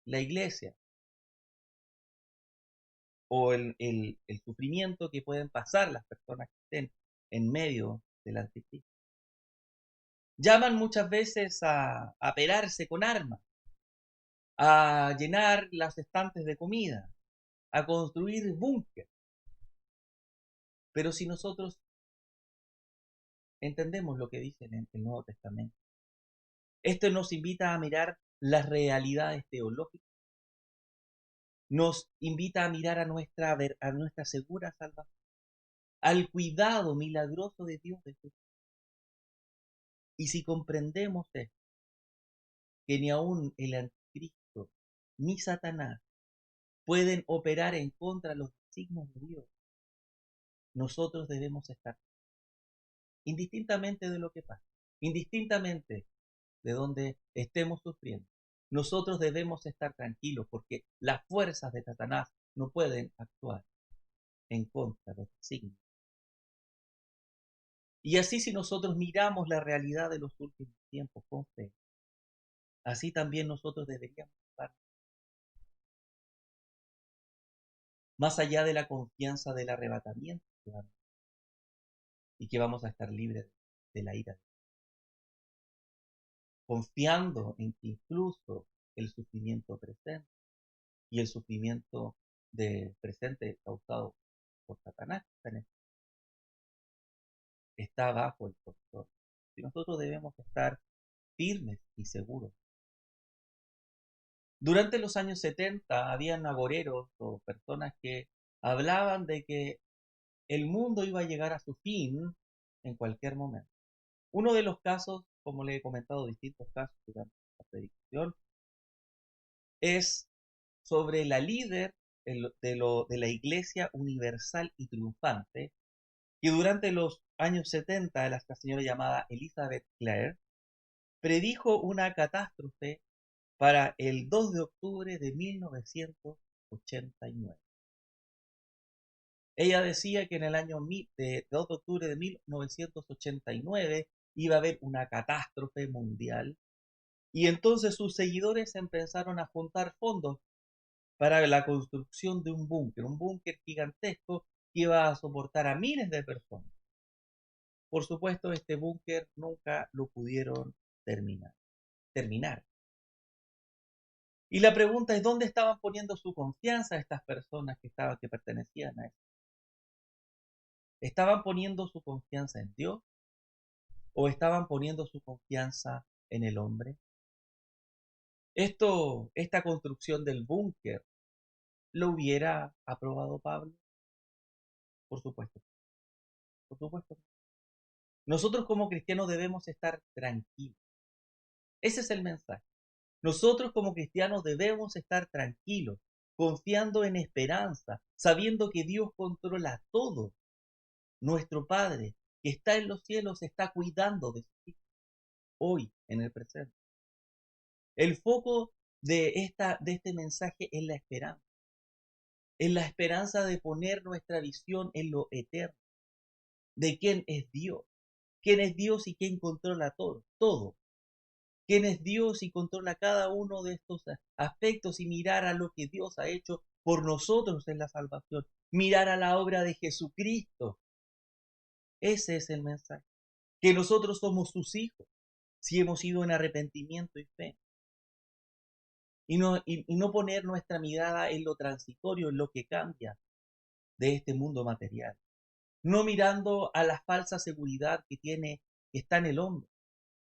la iglesia, o el sufrimiento que pueden pasar las personas que estén en medio del anticristo. Llaman muchas veces a pelarse con armas, a llenar las estantes de comida, a construir búnker. Pero si nosotros entendemos lo que dice en el Nuevo Testamento, esto nos invita a mirar las realidades teológicas, nos invita a mirar a nuestra segura salvación, al cuidado milagroso de Dios de Jesús. Y si comprendemos esto, que ni aun el anticristo ni Satanás pueden operar en contra de los signos de Dios, nosotros debemos estar, indistintamente de lo que pase, indistintamente de donde estemos sufriendo, nosotros debemos estar tranquilos porque las fuerzas de Satanás no pueden actuar en contra de los signos. Y así si nosotros miramos la realidad de los últimos tiempos con fe, así también nosotros deberíamos estar más allá de la confianza del arrebatamiento y que vamos a estar libres de la ira, confiando en que incluso el sufrimiento presente y el sufrimiento presente causado por Satanás está bajo el control. Y nosotros debemos estar firmes y seguros. Durante los años 70 habían agoreros o personas que hablaban de que el mundo iba a llegar a su fin en cualquier momento. Uno de los casos, como le he comentado distintos casos durante la predicación, es sobre la líder de la Iglesia Universal y Triunfante, que durante los años 70, la señora llamada Elizabeth Clare, predijo una catástrofe para el 2 de octubre de 1989. Ella decía que en el año 2 de octubre de 1989 iba a haber una catástrofe mundial y entonces sus seguidores empezaron a juntar fondos para la construcción de un búnker gigantesco que iba a soportar a miles de personas. Por supuesto, este búnker nunca lo pudieron terminar. Y la pregunta es, ¿dónde estaban poniendo su confianza estas personas que pertenecían a eso? ¿Estaban poniendo su confianza en Dios o estaban poniendo su confianza en el hombre? Esta construcción del búnker, ¿lo hubiera aprobado Pablo? Por supuesto, por supuesto. Nosotros como cristianos debemos estar tranquilos. Ese es el mensaje. Nosotros como cristianos debemos estar tranquilos, confiando en esperanza, sabiendo que Dios controla todo. Nuestro Padre, que está en los cielos, está cuidando de sus hijos, hoy, en el presente. El foco de este mensaje es la esperanza de poner nuestra visión en lo eterno, de quién es Dios y quién controla todo, quién es Dios y controla cada uno de estos aspectos y mirar a lo que Dios ha hecho por nosotros en la salvación, mirar a la obra de Jesucristo. Ese es el mensaje, que nosotros somos sus hijos, si hemos ido en arrepentimiento y fe. Y no poner nuestra mirada en lo transitorio, en lo que cambia de este mundo material. No mirando a la falsa seguridad que está en el hombre.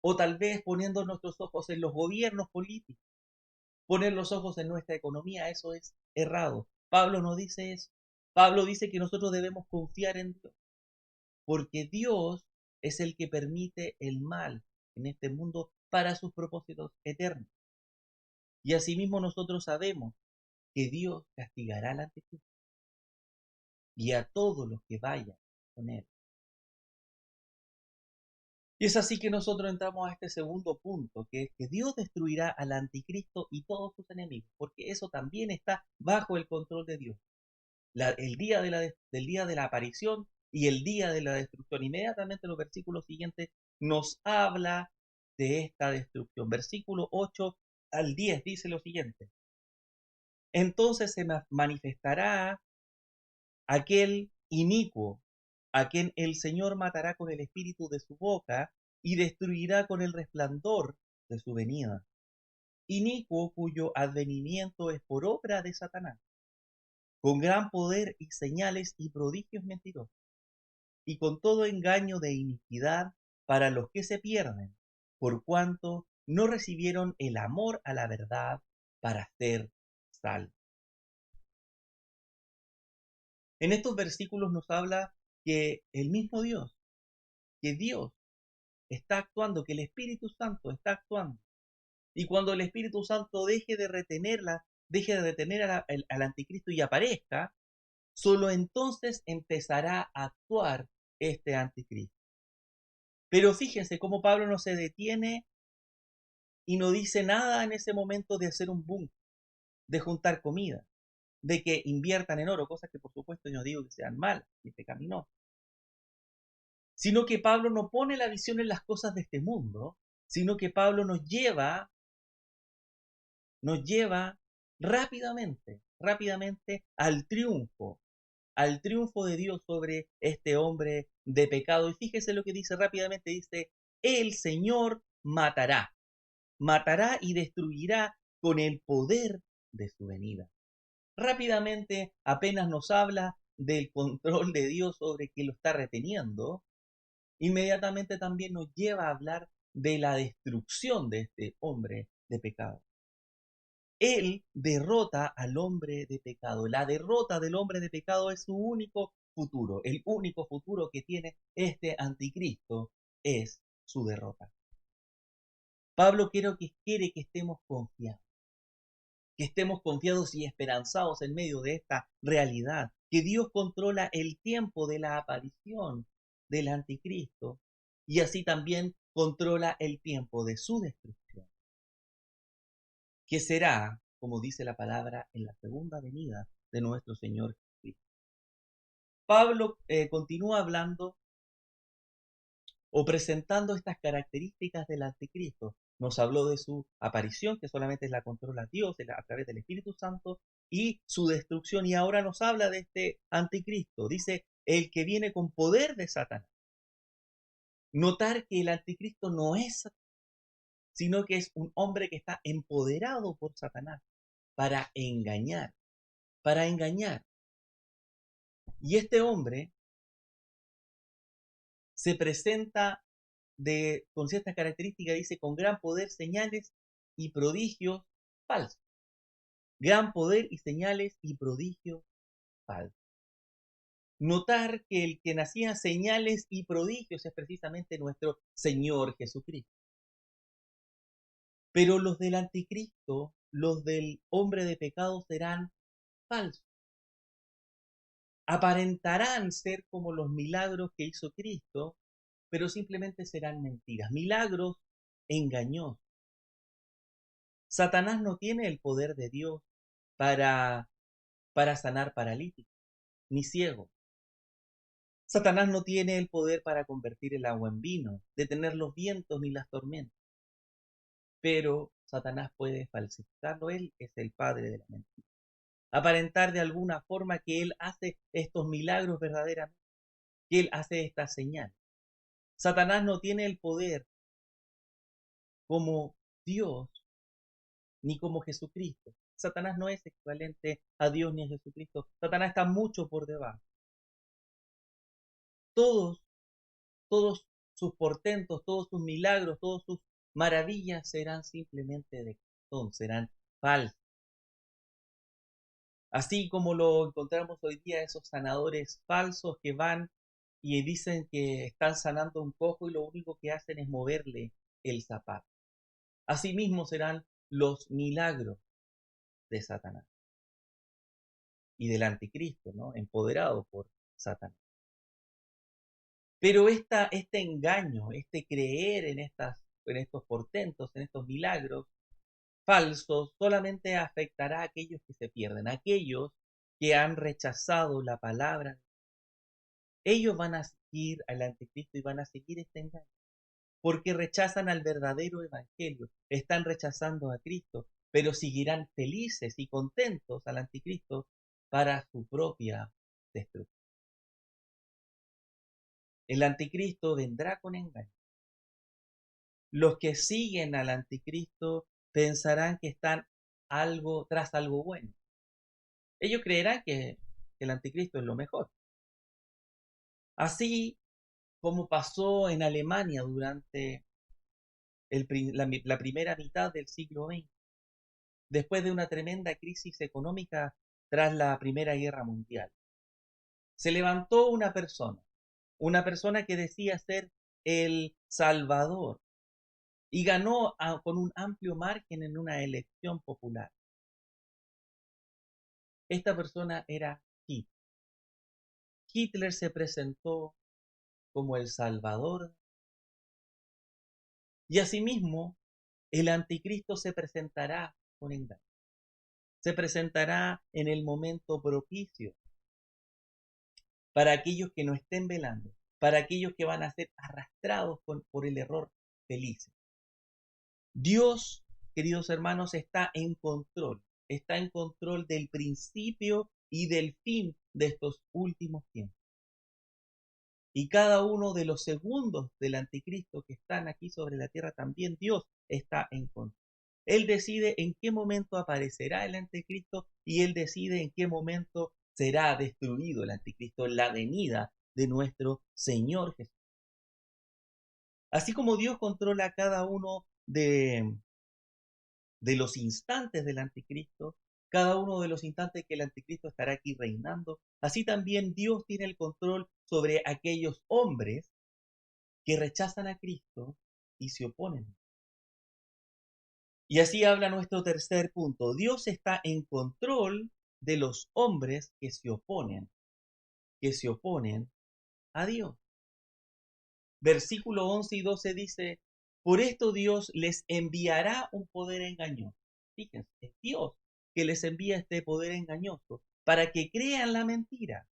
O tal vez poniendo nuestros ojos en los gobiernos políticos. Poner los ojos en nuestra economía, eso es errado. Pablo no dice eso. Pablo dice que nosotros debemos confiar en Dios. porque Dios es el que permite el mal en este mundo para sus propósitos eternos. Y asimismo nosotros sabemos que Dios castigará al anticristo y a todos los que vayan con él. Y es así que nosotros entramos a este segundo punto, que es que Dios destruirá al anticristo y todos sus enemigos, porque eso también está bajo el control de Dios. El día del día de la aparición y el día de la destrucción. Inmediatamente los versículos siguientes nos habla de esta destrucción. Versículo 8 al 10 dice lo siguiente. Entonces se manifestará aquel inicuo, a quien el Señor matará con el espíritu de su boca y destruirá con el resplandor de su venida. Inicuo cuyo advenimiento es por obra de Satanás, con gran poder y señales y prodigios mentirosos, y con todo engaño de iniquidad para los que se pierden, por cuanto no recibieron el amor a la verdad para ser salvos. En estos versículos nos habla que el mismo Dios, que Dios está actuando, que el Espíritu Santo está actuando. Y cuando el Espíritu Santo deje de retener al anticristo y aparezca, solo entonces empezará a actuar este anticristo. Pero fíjense cómo Pablo no se detiene y no dice nada en ese momento de hacer un boom, de juntar comida, de que inviertan en oro, cosas que por supuesto yo no digo que sean malas, ni pecaminosas, sino que Pablo no pone la visión en las cosas de este mundo, sino que Pablo nos lleva rápidamente al triunfo de Dios sobre este hombre de pecado. Y fíjese lo que dice rápidamente, dice, el Señor matará y destruirá con el poder de su venida. Rápidamente, apenas nos habla del control de Dios sobre que lo está reteniendo, inmediatamente también nos lleva a hablar de la destrucción de este hombre de pecado. Él derrota al hombre de pecado. La derrota del hombre de pecado es su único futuro. El único futuro que tiene este anticristo es su derrota. Pablo quiere que estemos confiados y esperanzados en medio de esta realidad, que Dios controla el tiempo de la aparición del anticristo y así también controla el tiempo de su destrucción, que será, como dice la palabra, en la segunda venida de nuestro Señor Jesucristo. Pablo continúa hablando o presentando estas características del anticristo. Nos habló de su aparición, que solamente la controla Dios a través del Espíritu Santo, y su destrucción, y ahora nos habla de este anticristo. Dice, el que viene con poder de Satanás. Notar que el anticristo no es Satanás, sino que es un hombre que está empoderado por Satanás para engañar, para engañar. Y este hombre se presenta con ciertas características, dice, con gran poder, señales y prodigios falsos. Gran poder y señales y prodigios falsos. Notar que el que nacía señales y prodigios es precisamente nuestro Señor Jesucristo. Pero los del anticristo, los del hombre de pecado serán falsos. Aparentarán ser como los milagros que hizo Cristo, pero simplemente serán mentiras, milagros engañosos. Satanás no tiene el poder de Dios para, para sanar paralíticos, ni ciegos. Satanás no tiene el poder para convertir el agua en vino, detener los vientos ni las tormentas. Pero Satanás puede falsificarlo, él es el padre de la mentira. Aparentar de alguna forma que él hace estos milagros verdaderamente, que él hace esta señal. Satanás no tiene el poder como Dios ni como Jesucristo. Satanás no es equivalente a Dios ni a Jesucristo. Satanás está mucho por debajo. Todos, todos sus portentos, todos sus milagros, todas sus maravillas serán simplemente de cartón, serán falsos. Así como lo encontramos hoy día, esos sanadores falsos que van y dicen que están sanando un cojo y lo único que hacen es moverle el zapato. Asimismo serán los milagros de Satanás y del anticristo, ¿no? Empoderado por Satanás. Pero este engaño, este creer en estos portentos, en estos milagros falsos, solamente afectará a aquellos que se pierden, a aquellos que han rechazado la palabra. Ellos van a seguir al anticristo y van a seguir este engaño, porque rechazan al verdadero evangelio, están rechazando a Cristo, pero seguirán felices y contentos al anticristo para su propia destrucción. El anticristo vendrá con engaño. Los que siguen al anticristo pensarán que están tras algo bueno. Ellos creerán que el anticristo es lo mejor. Así como pasó en Alemania durante la primera mitad del siglo XX, después de una tremenda crisis económica tras la Primera Guerra Mundial. Se levantó una persona que decía ser el Salvador, y ganó con un amplio margen en una elección popular. Esta persona era Hitler. Hitler se presentó como el Salvador, y asimismo el anticristo se presentará con engaño. Se presentará en el momento propicio para aquellos que no estén velando, para aquellos que van a ser arrastrados por el error felices. Dios, queridos hermanos, está en control del principio y del fin de estos últimos tiempos. Y cada uno de los segundos del anticristo que están aquí sobre la tierra, también Dios está en control. Él decide en qué momento aparecerá el anticristo y Él decide en qué momento será destruido el anticristo en la venida de nuestro Señor Jesús. Así como Dios controla cada uno de los instantes del anticristo, cada uno de los instantes que el anticristo estará aquí reinando, así también Dios tiene el control sobre aquellos hombres que rechazan a Cristo y se oponen. Y así habla nuestro tercer punto. Dios está en control de los hombres que se oponen a Dios. Versículo 11 y 12 dice, por esto Dios les enviará un poder engañoso. Fíjense, es Dios que les envía este poder engañoso para que crean la mentira,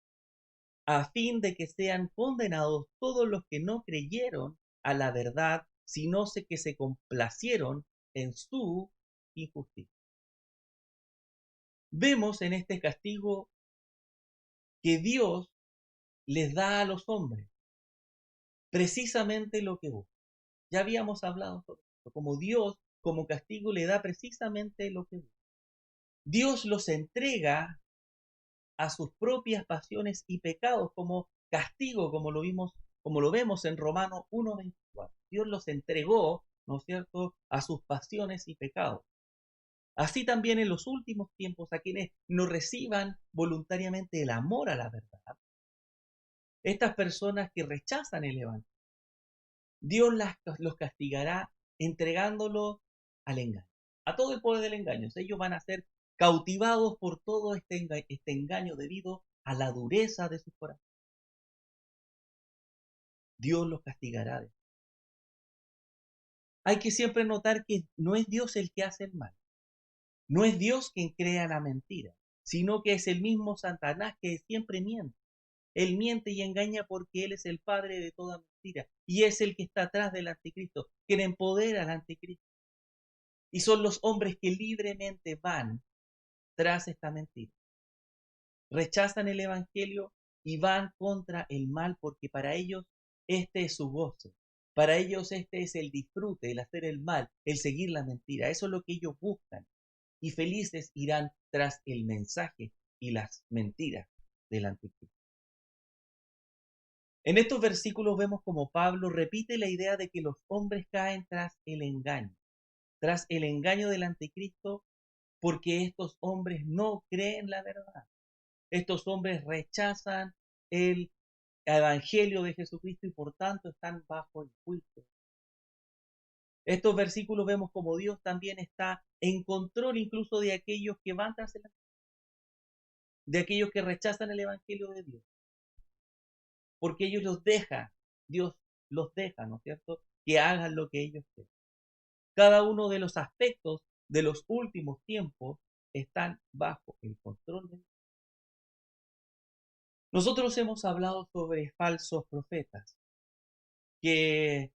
a fin de que sean condenados todos los que no creyeron a la verdad, sino que se complacieron en su injusticia. Vemos en este castigo que Dios les da a los hombres precisamente lo que buscan. Ya habíamos hablado sobre esto, como Dios, como castigo, le da precisamente lo que busca. Dios los entrega a sus propias pasiones y pecados como castigo, como lo vemos en Romanos 1:24. Dios los entregó, ¿no es cierto?, a sus pasiones y pecados. Así también en los últimos tiempos, a quienes no reciban voluntariamente el amor a la verdad, estas personas que rechazan el evangelio, Dios los castigará entregándolo al engaño, a todo el poder del engaño. Ellos van a ser cautivados por todo este engaño debido a la dureza de su corazón. Dios los castigará. Hay que siempre notar que no es Dios el que hace el mal, no es Dios quien crea la mentira, sino que es el mismo Satanás que siempre miente. Él miente y engaña porque Él es el padre de toda mentira y es el que está atrás del anticristo, quien empodera al anticristo. Y son los hombres que libremente van tras esta mentira. Rechazan el evangelio y van contra el mal porque para ellos este es su gozo. Para ellos este es el disfrute, el hacer el mal, el seguir la mentira. Eso es lo que ellos buscan. Y felices irán tras el mensaje y las mentiras del anticristo. En estos versículos vemos como Pablo repite la idea de que los hombres caen tras el engaño del anticristo, porque estos hombres no creen la verdad. Estos hombres rechazan el evangelio de Jesucristo y por tanto están bajo el juicio. Estos versículos vemos como Dios también está en control incluso de aquellos que van tras de aquellos que rechazan el evangelio de Dios, porque ellos los deja, Dios los deja, ¿no es cierto?, que hagan lo que ellos quieren. Cada uno de los aspectos de los últimos tiempos están bajo el control de Dios. Nosotros hemos hablado sobre falsos profetas que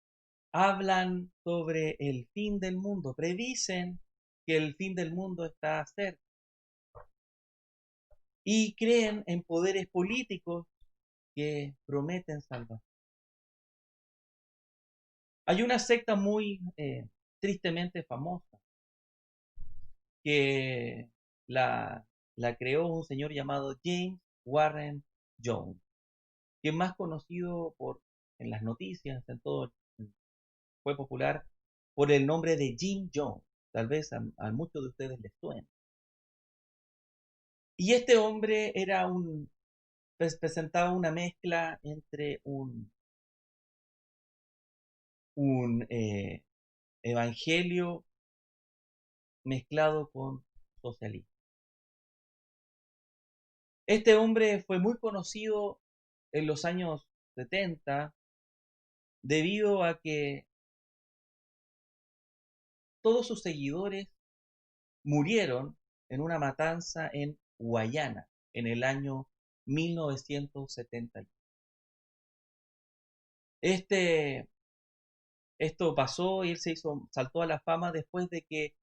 hablan sobre el fin del mundo, predicen que el fin del mundo está cerca y creen en poderes políticos que prometen salvar. Hay una secta muy tristemente famosa que la, la creó un señor llamado James Warren Jones, que es más conocido en las noticias, fue popular por el nombre de Jim Jones. Tal vez a muchos de ustedes les suene. Y este hombre presentaba una mezcla entre un evangelio mezclado con socialismo. Este hombre fue muy conocido en los años 70 debido a que todos sus seguidores murieron en una matanza en Guayana en el año 1970. Esto pasó y él saltó a la fama después de que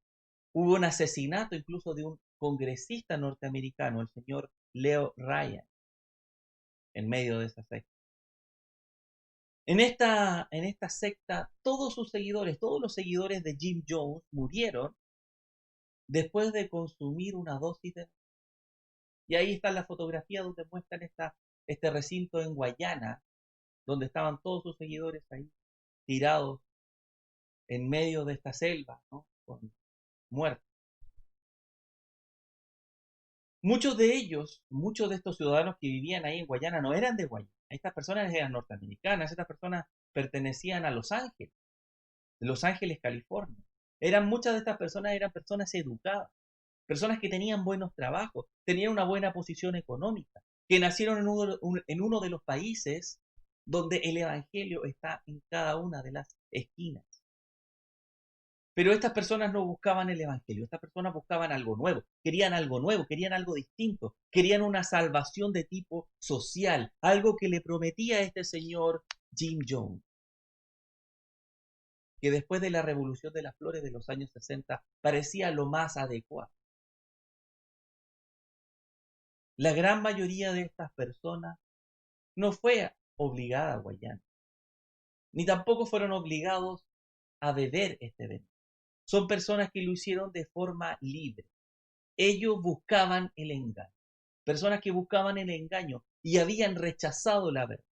hubo un asesinato incluso de un congresista norteamericano, el señor Leo Ryan, en medio de esa secta. En esta secta, todos sus seguidores, todos los seguidores de Jim Jones murieron después de consumir una dosis de... Y ahí está la fotografía donde muestran este recinto en Guayana, donde estaban todos sus seguidores ahí, tirados en medio de esta selva, ¿no?, con muertos. Muchos de ellos, muchos de estos ciudadanos que vivían ahí en Guayana no eran de Guayana. Estas personas eran norteamericanas, estas personas pertenecían a Los Ángeles, California. Muchas de estas personas eran personas educadas, personas que tenían buenos trabajos, tenían una buena posición económica, que nacieron en uno de los países donde el evangelio está en cada una de las esquinas. Pero estas personas no buscaban el evangelio, estas personas buscaban algo nuevo, querían algo distinto, querían una salvación de tipo social, algo que le prometía a este señor Jim Jones, que después de la Revolución de las Flores de los años 60 parecía lo más adecuado. La gran mayoría de estas personas no fue obligada a Guayana, ni tampoco fueron obligados a beber este veneno. Son personas que lo hicieron de forma libre. Ellos buscaban el engaño. Personas que buscaban el engaño y habían rechazado la verdad.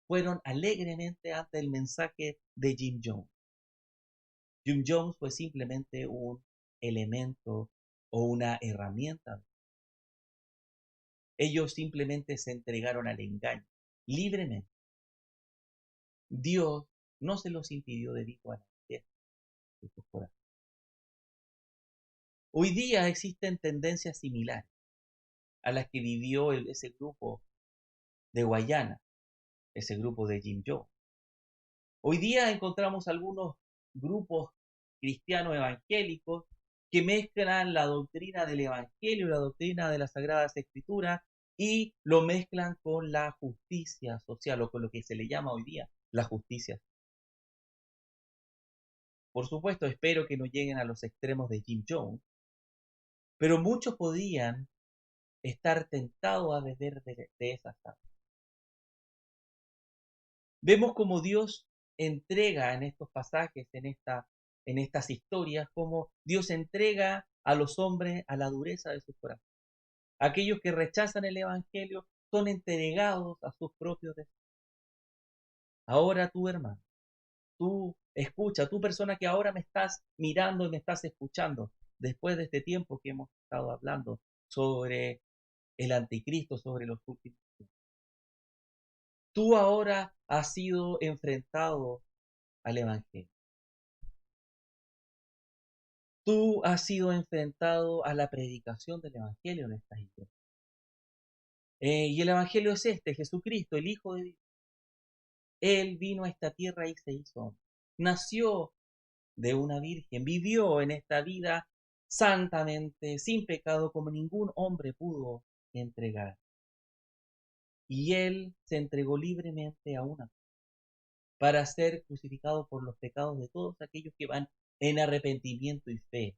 Fueron alegremente ante el mensaje de Jim Jones. Jim Jones fue simplemente un elemento o una herramienta. Ellos simplemente se entregaron al engaño libremente. Dios no se los impidió debido a la limpieza de sus corazones. Hoy día existen tendencias similares a las que vivió ese grupo de Guayana, ese grupo de Jim Jones. Hoy día encontramos algunos grupos cristianos evangélicos que mezclan la doctrina del evangelio, la doctrina de las Sagradas Escrituras y lo mezclan con la justicia social o con lo que se le llama hoy día la justicia. Por supuesto, espero que no lleguen a los extremos de Jim Jones, pero muchos podrían estar tentados a beber de esas aguas. Vemos como Dios entrega en estos pasajes, en estas historias, como Dios entrega a los hombres a la dureza de su corazón. Aquellos que rechazan el Evangelio son entregados a sus propios deseos. Ahora tú, hermano, tú escucha, tú persona que ahora me estás mirando y me estás escuchando, después de este tiempo que hemos estado hablando sobre el anticristo, sobre los últimos tiempos. Tú ahora has sido enfrentado al Evangelio. Tú has sido enfrentado a la predicación del Evangelio en estas iglesias. Y el Evangelio es este: Jesucristo, el Hijo de Dios. Él vino a esta tierra y se hizo hombre. Nació de una virgen, vivió en esta vida santamente, sin pecado, como ningún hombre pudo entregar. Y Él se entregó libremente a una para ser crucificado por los pecados de todos aquellos que van en arrepentimiento y fe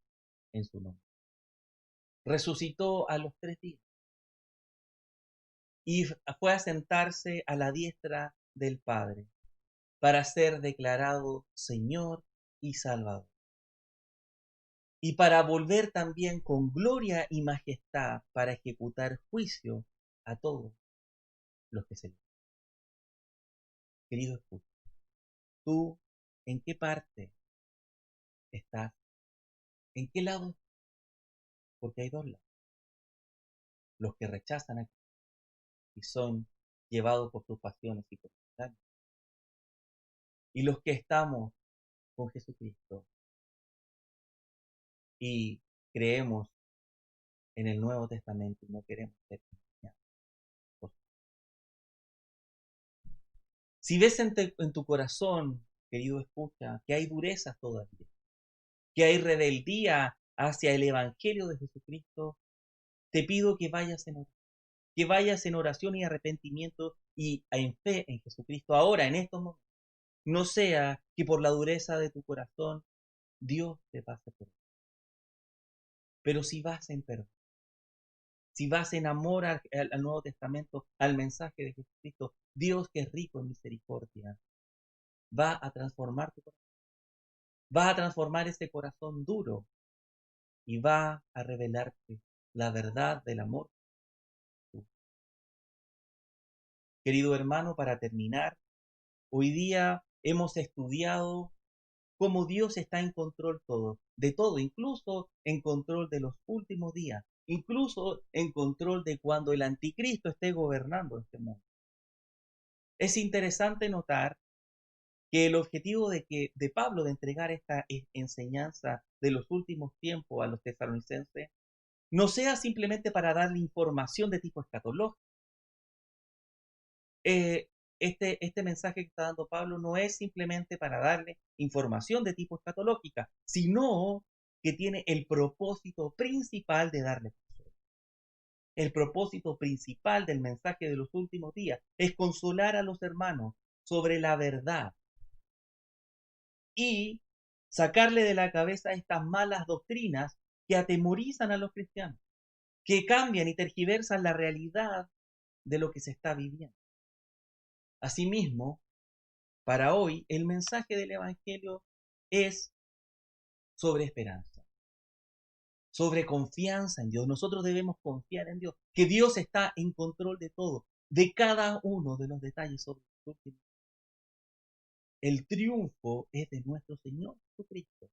en su nombre. Resucitó a los 3 días y fue a sentarse a la diestra del Padre para ser declarado Señor y Salvador. Y para volver también con gloria y majestad para ejecutar juicio a todos los que se le. Querido esposo, ¿tú en qué parte estás? ¿En qué lado? Porque hay 2 lados: los que rechazan a Cristo y son llevados por sus pasiones y por sus daños, y los que estamos con Jesucristo y creemos en el Nuevo Testamento y no queremos ser engañados. Si ves en tu corazón, querido escucha, que hay durezas todavía, que hay rebeldía hacia el Evangelio de Jesucristo, te pido que vayas en oración y arrepentimiento y en fe en Jesucristo ahora, en estos momentos. No sea que por la dureza de tu corazón Dios te pase por él. Pero si vas en perdón, si vas en amor al Nuevo Testamento, al mensaje de Jesucristo, Dios, que es rico en misericordia, va a transformar tu corazón, va a transformar ese corazón duro y va a revelarte la verdad del amor. Querido hermano, para terminar, hoy día hemos estudiado cómo Dios está en control de todo, incluso en control de los últimos días, incluso en control de cuando el anticristo esté gobernando este mundo. Es interesante notar que el objetivo de Pablo de entregar esta enseñanza de los últimos tiempos a los tesalonicenses no sea simplemente para darle información de tipo escatológico. Este mensaje que está dando Pablo no es simplemente para darle información de tipo escatológica, sino que tiene el propósito principal de darle consuelo. El propósito principal del mensaje de los últimos días es consolar a los hermanos sobre la verdad y sacarle de la cabeza estas malas doctrinas que atemorizan a los cristianos, que cambian y tergiversan la realidad de lo que se está viviendo. Asimismo, para hoy, el mensaje del Evangelio es sobre esperanza, sobre confianza en Dios. Nosotros debemos confiar en Dios, que Dios está en control de todo, de cada uno de los detalles sobre el último. El triunfo es de nuestro Señor Jesucristo.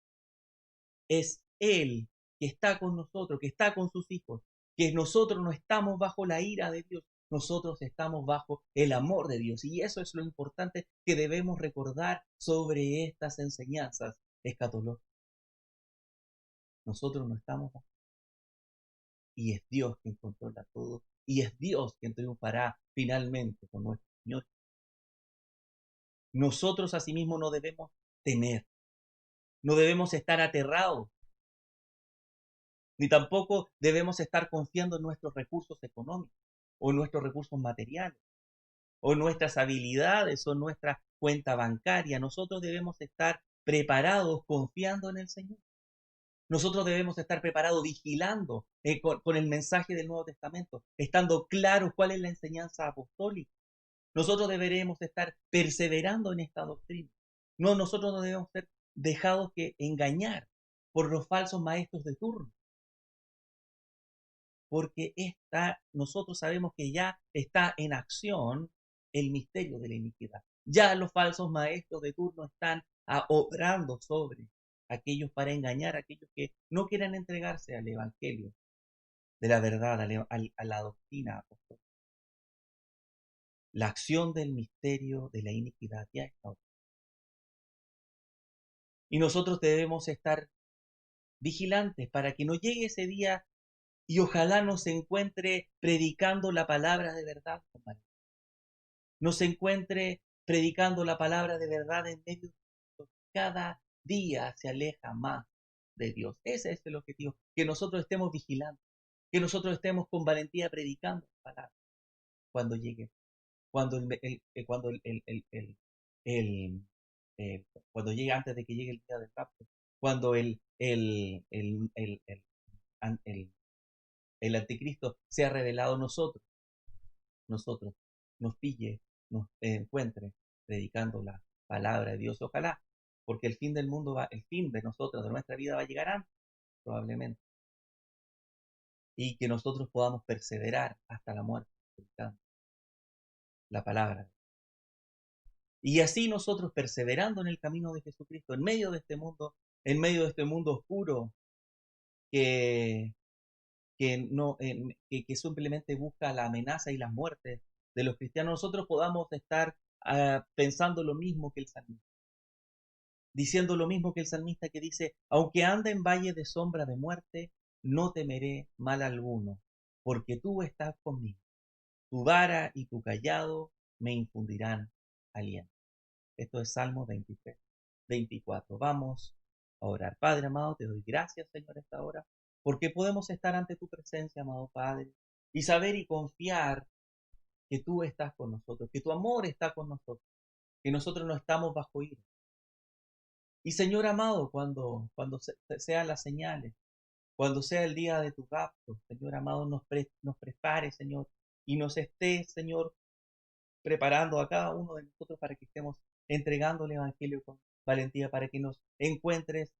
Es Él que está con nosotros, que está con sus hijos, que nosotros no estamos bajo la ira de Dios, nosotros estamos bajo el amor de Dios. Y eso es lo importante que debemos recordar sobre estas enseñanzas escatológicas. Nosotros no estamos bajo. Y es Dios quien controla todo. Y es Dios quien triunfará finalmente con nuestro Señor. Nosotros asimismo no debemos temer, no debemos estar aterrados, ni tampoco debemos estar confiando en nuestros recursos económicos o en nuestros recursos materiales o nuestras habilidades o nuestra cuenta bancaria. Nosotros debemos estar preparados confiando en el Señor. Nosotros debemos estar preparados vigilando con el mensaje del Nuevo Testamento, estando claros cuál es la enseñanza apostólica. Nosotros deberemos estar perseverando en esta doctrina. No, nosotros no debemos ser dejados que engañar por los falsos maestros de turno, porque nosotros sabemos que ya está en acción el misterio de la iniquidad. Ya los falsos maestros de turno están obrando sobre aquellos para engañar a aquellos que no quieran entregarse al Evangelio de la verdad, a la doctrina apostólica. la acción del misterio de la iniquidad ya está ocurriendo. Y nosotros debemos estar vigilantes para que no llegue ese día y ojalá nos encuentre predicando la palabra de verdad, hermano. Nos encuentre predicando la palabra de verdad en medio de nosotros. Cada día se aleja más de Dios. Ese es el objetivo, que nosotros estemos vigilantes, que nosotros estemos con valentía predicando la palabra cuando llegue, cuando el- cuando llegue, antes de que llegue el día del rapto, cuando an- el- el anticristo sea revelado a nosotros nos pille, nos encuentre predicando la palabra de Dios. Ojalá, porque el fin del mundo va, el fin de nosotros, de nuestra vida va a llegar antes, probablemente, y que nosotros podamos perseverar hasta la muerte predicando la palabra. Y así nosotros perseverando en el camino de Jesucristo, en medio de este mundo oscuro que, que, no, que simplemente busca la amenaza y la muerte de los cristianos, nosotros podamos estar pensando lo mismo que el salmista, diciendo lo mismo que el salmista que dice, aunque ande en valle de sombra de muerte, no temeré mal alguno, porque tú estás conmigo, tu vara y tu callado me infundirán aliento. Esto es Salmo 23, 24. Vamos a orar. Padre amado, te doy gracias, Señor, esta hora, porque podemos estar ante tu presencia, amado Padre, y saber y confiar que tú estás con nosotros, que tu amor está con nosotros, que nosotros no estamos bajo ira. Y Señor amado, cuando sean las señales, cuando sea el día de tu rapto, Señor amado, nos prepare, Señor, y nos esté, Señor, preparando a cada uno de nosotros para que estemos entregando el Evangelio con valentía, para que nos encuentres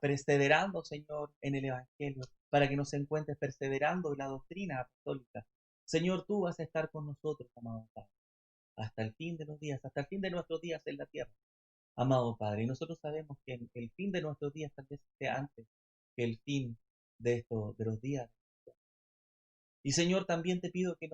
perseverando, Señor, en el Evangelio, para que nos encuentres perseverando en la doctrina apostólica. Señor, tú vas a estar con nosotros, amado Padre, hasta el fin de los días, hasta el fin de nuestros días en la tierra, amado Padre. Y nosotros sabemos que el fin de nuestros días tal vez sea antes que el fin de los días. Y Señor, también te pido que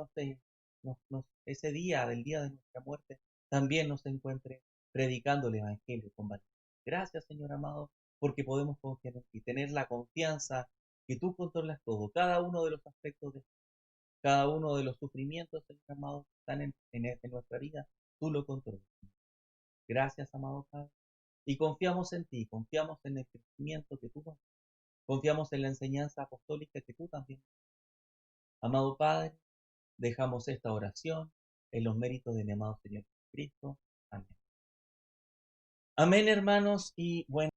ese día, del día de nuestra muerte, también nos encuentre predicando el Evangelio con valor. Gracias, Señor amado, porque podemos confiar en ti, tener la confianza que tú controlas todo, cada uno de los aspectos de cada uno de los sufrimientos, Señor amado, que están en nuestra vida, tú lo controlas. Gracias, amado Padre. Y confiamos en ti, confiamos en el crecimiento que tú nos das, confiamos en la enseñanza apostólica que tú también. Amado Padre, dejamos esta oración en los méritos de mi amado Señor Jesucristo. Amén. Amén, hermanos, y bueno.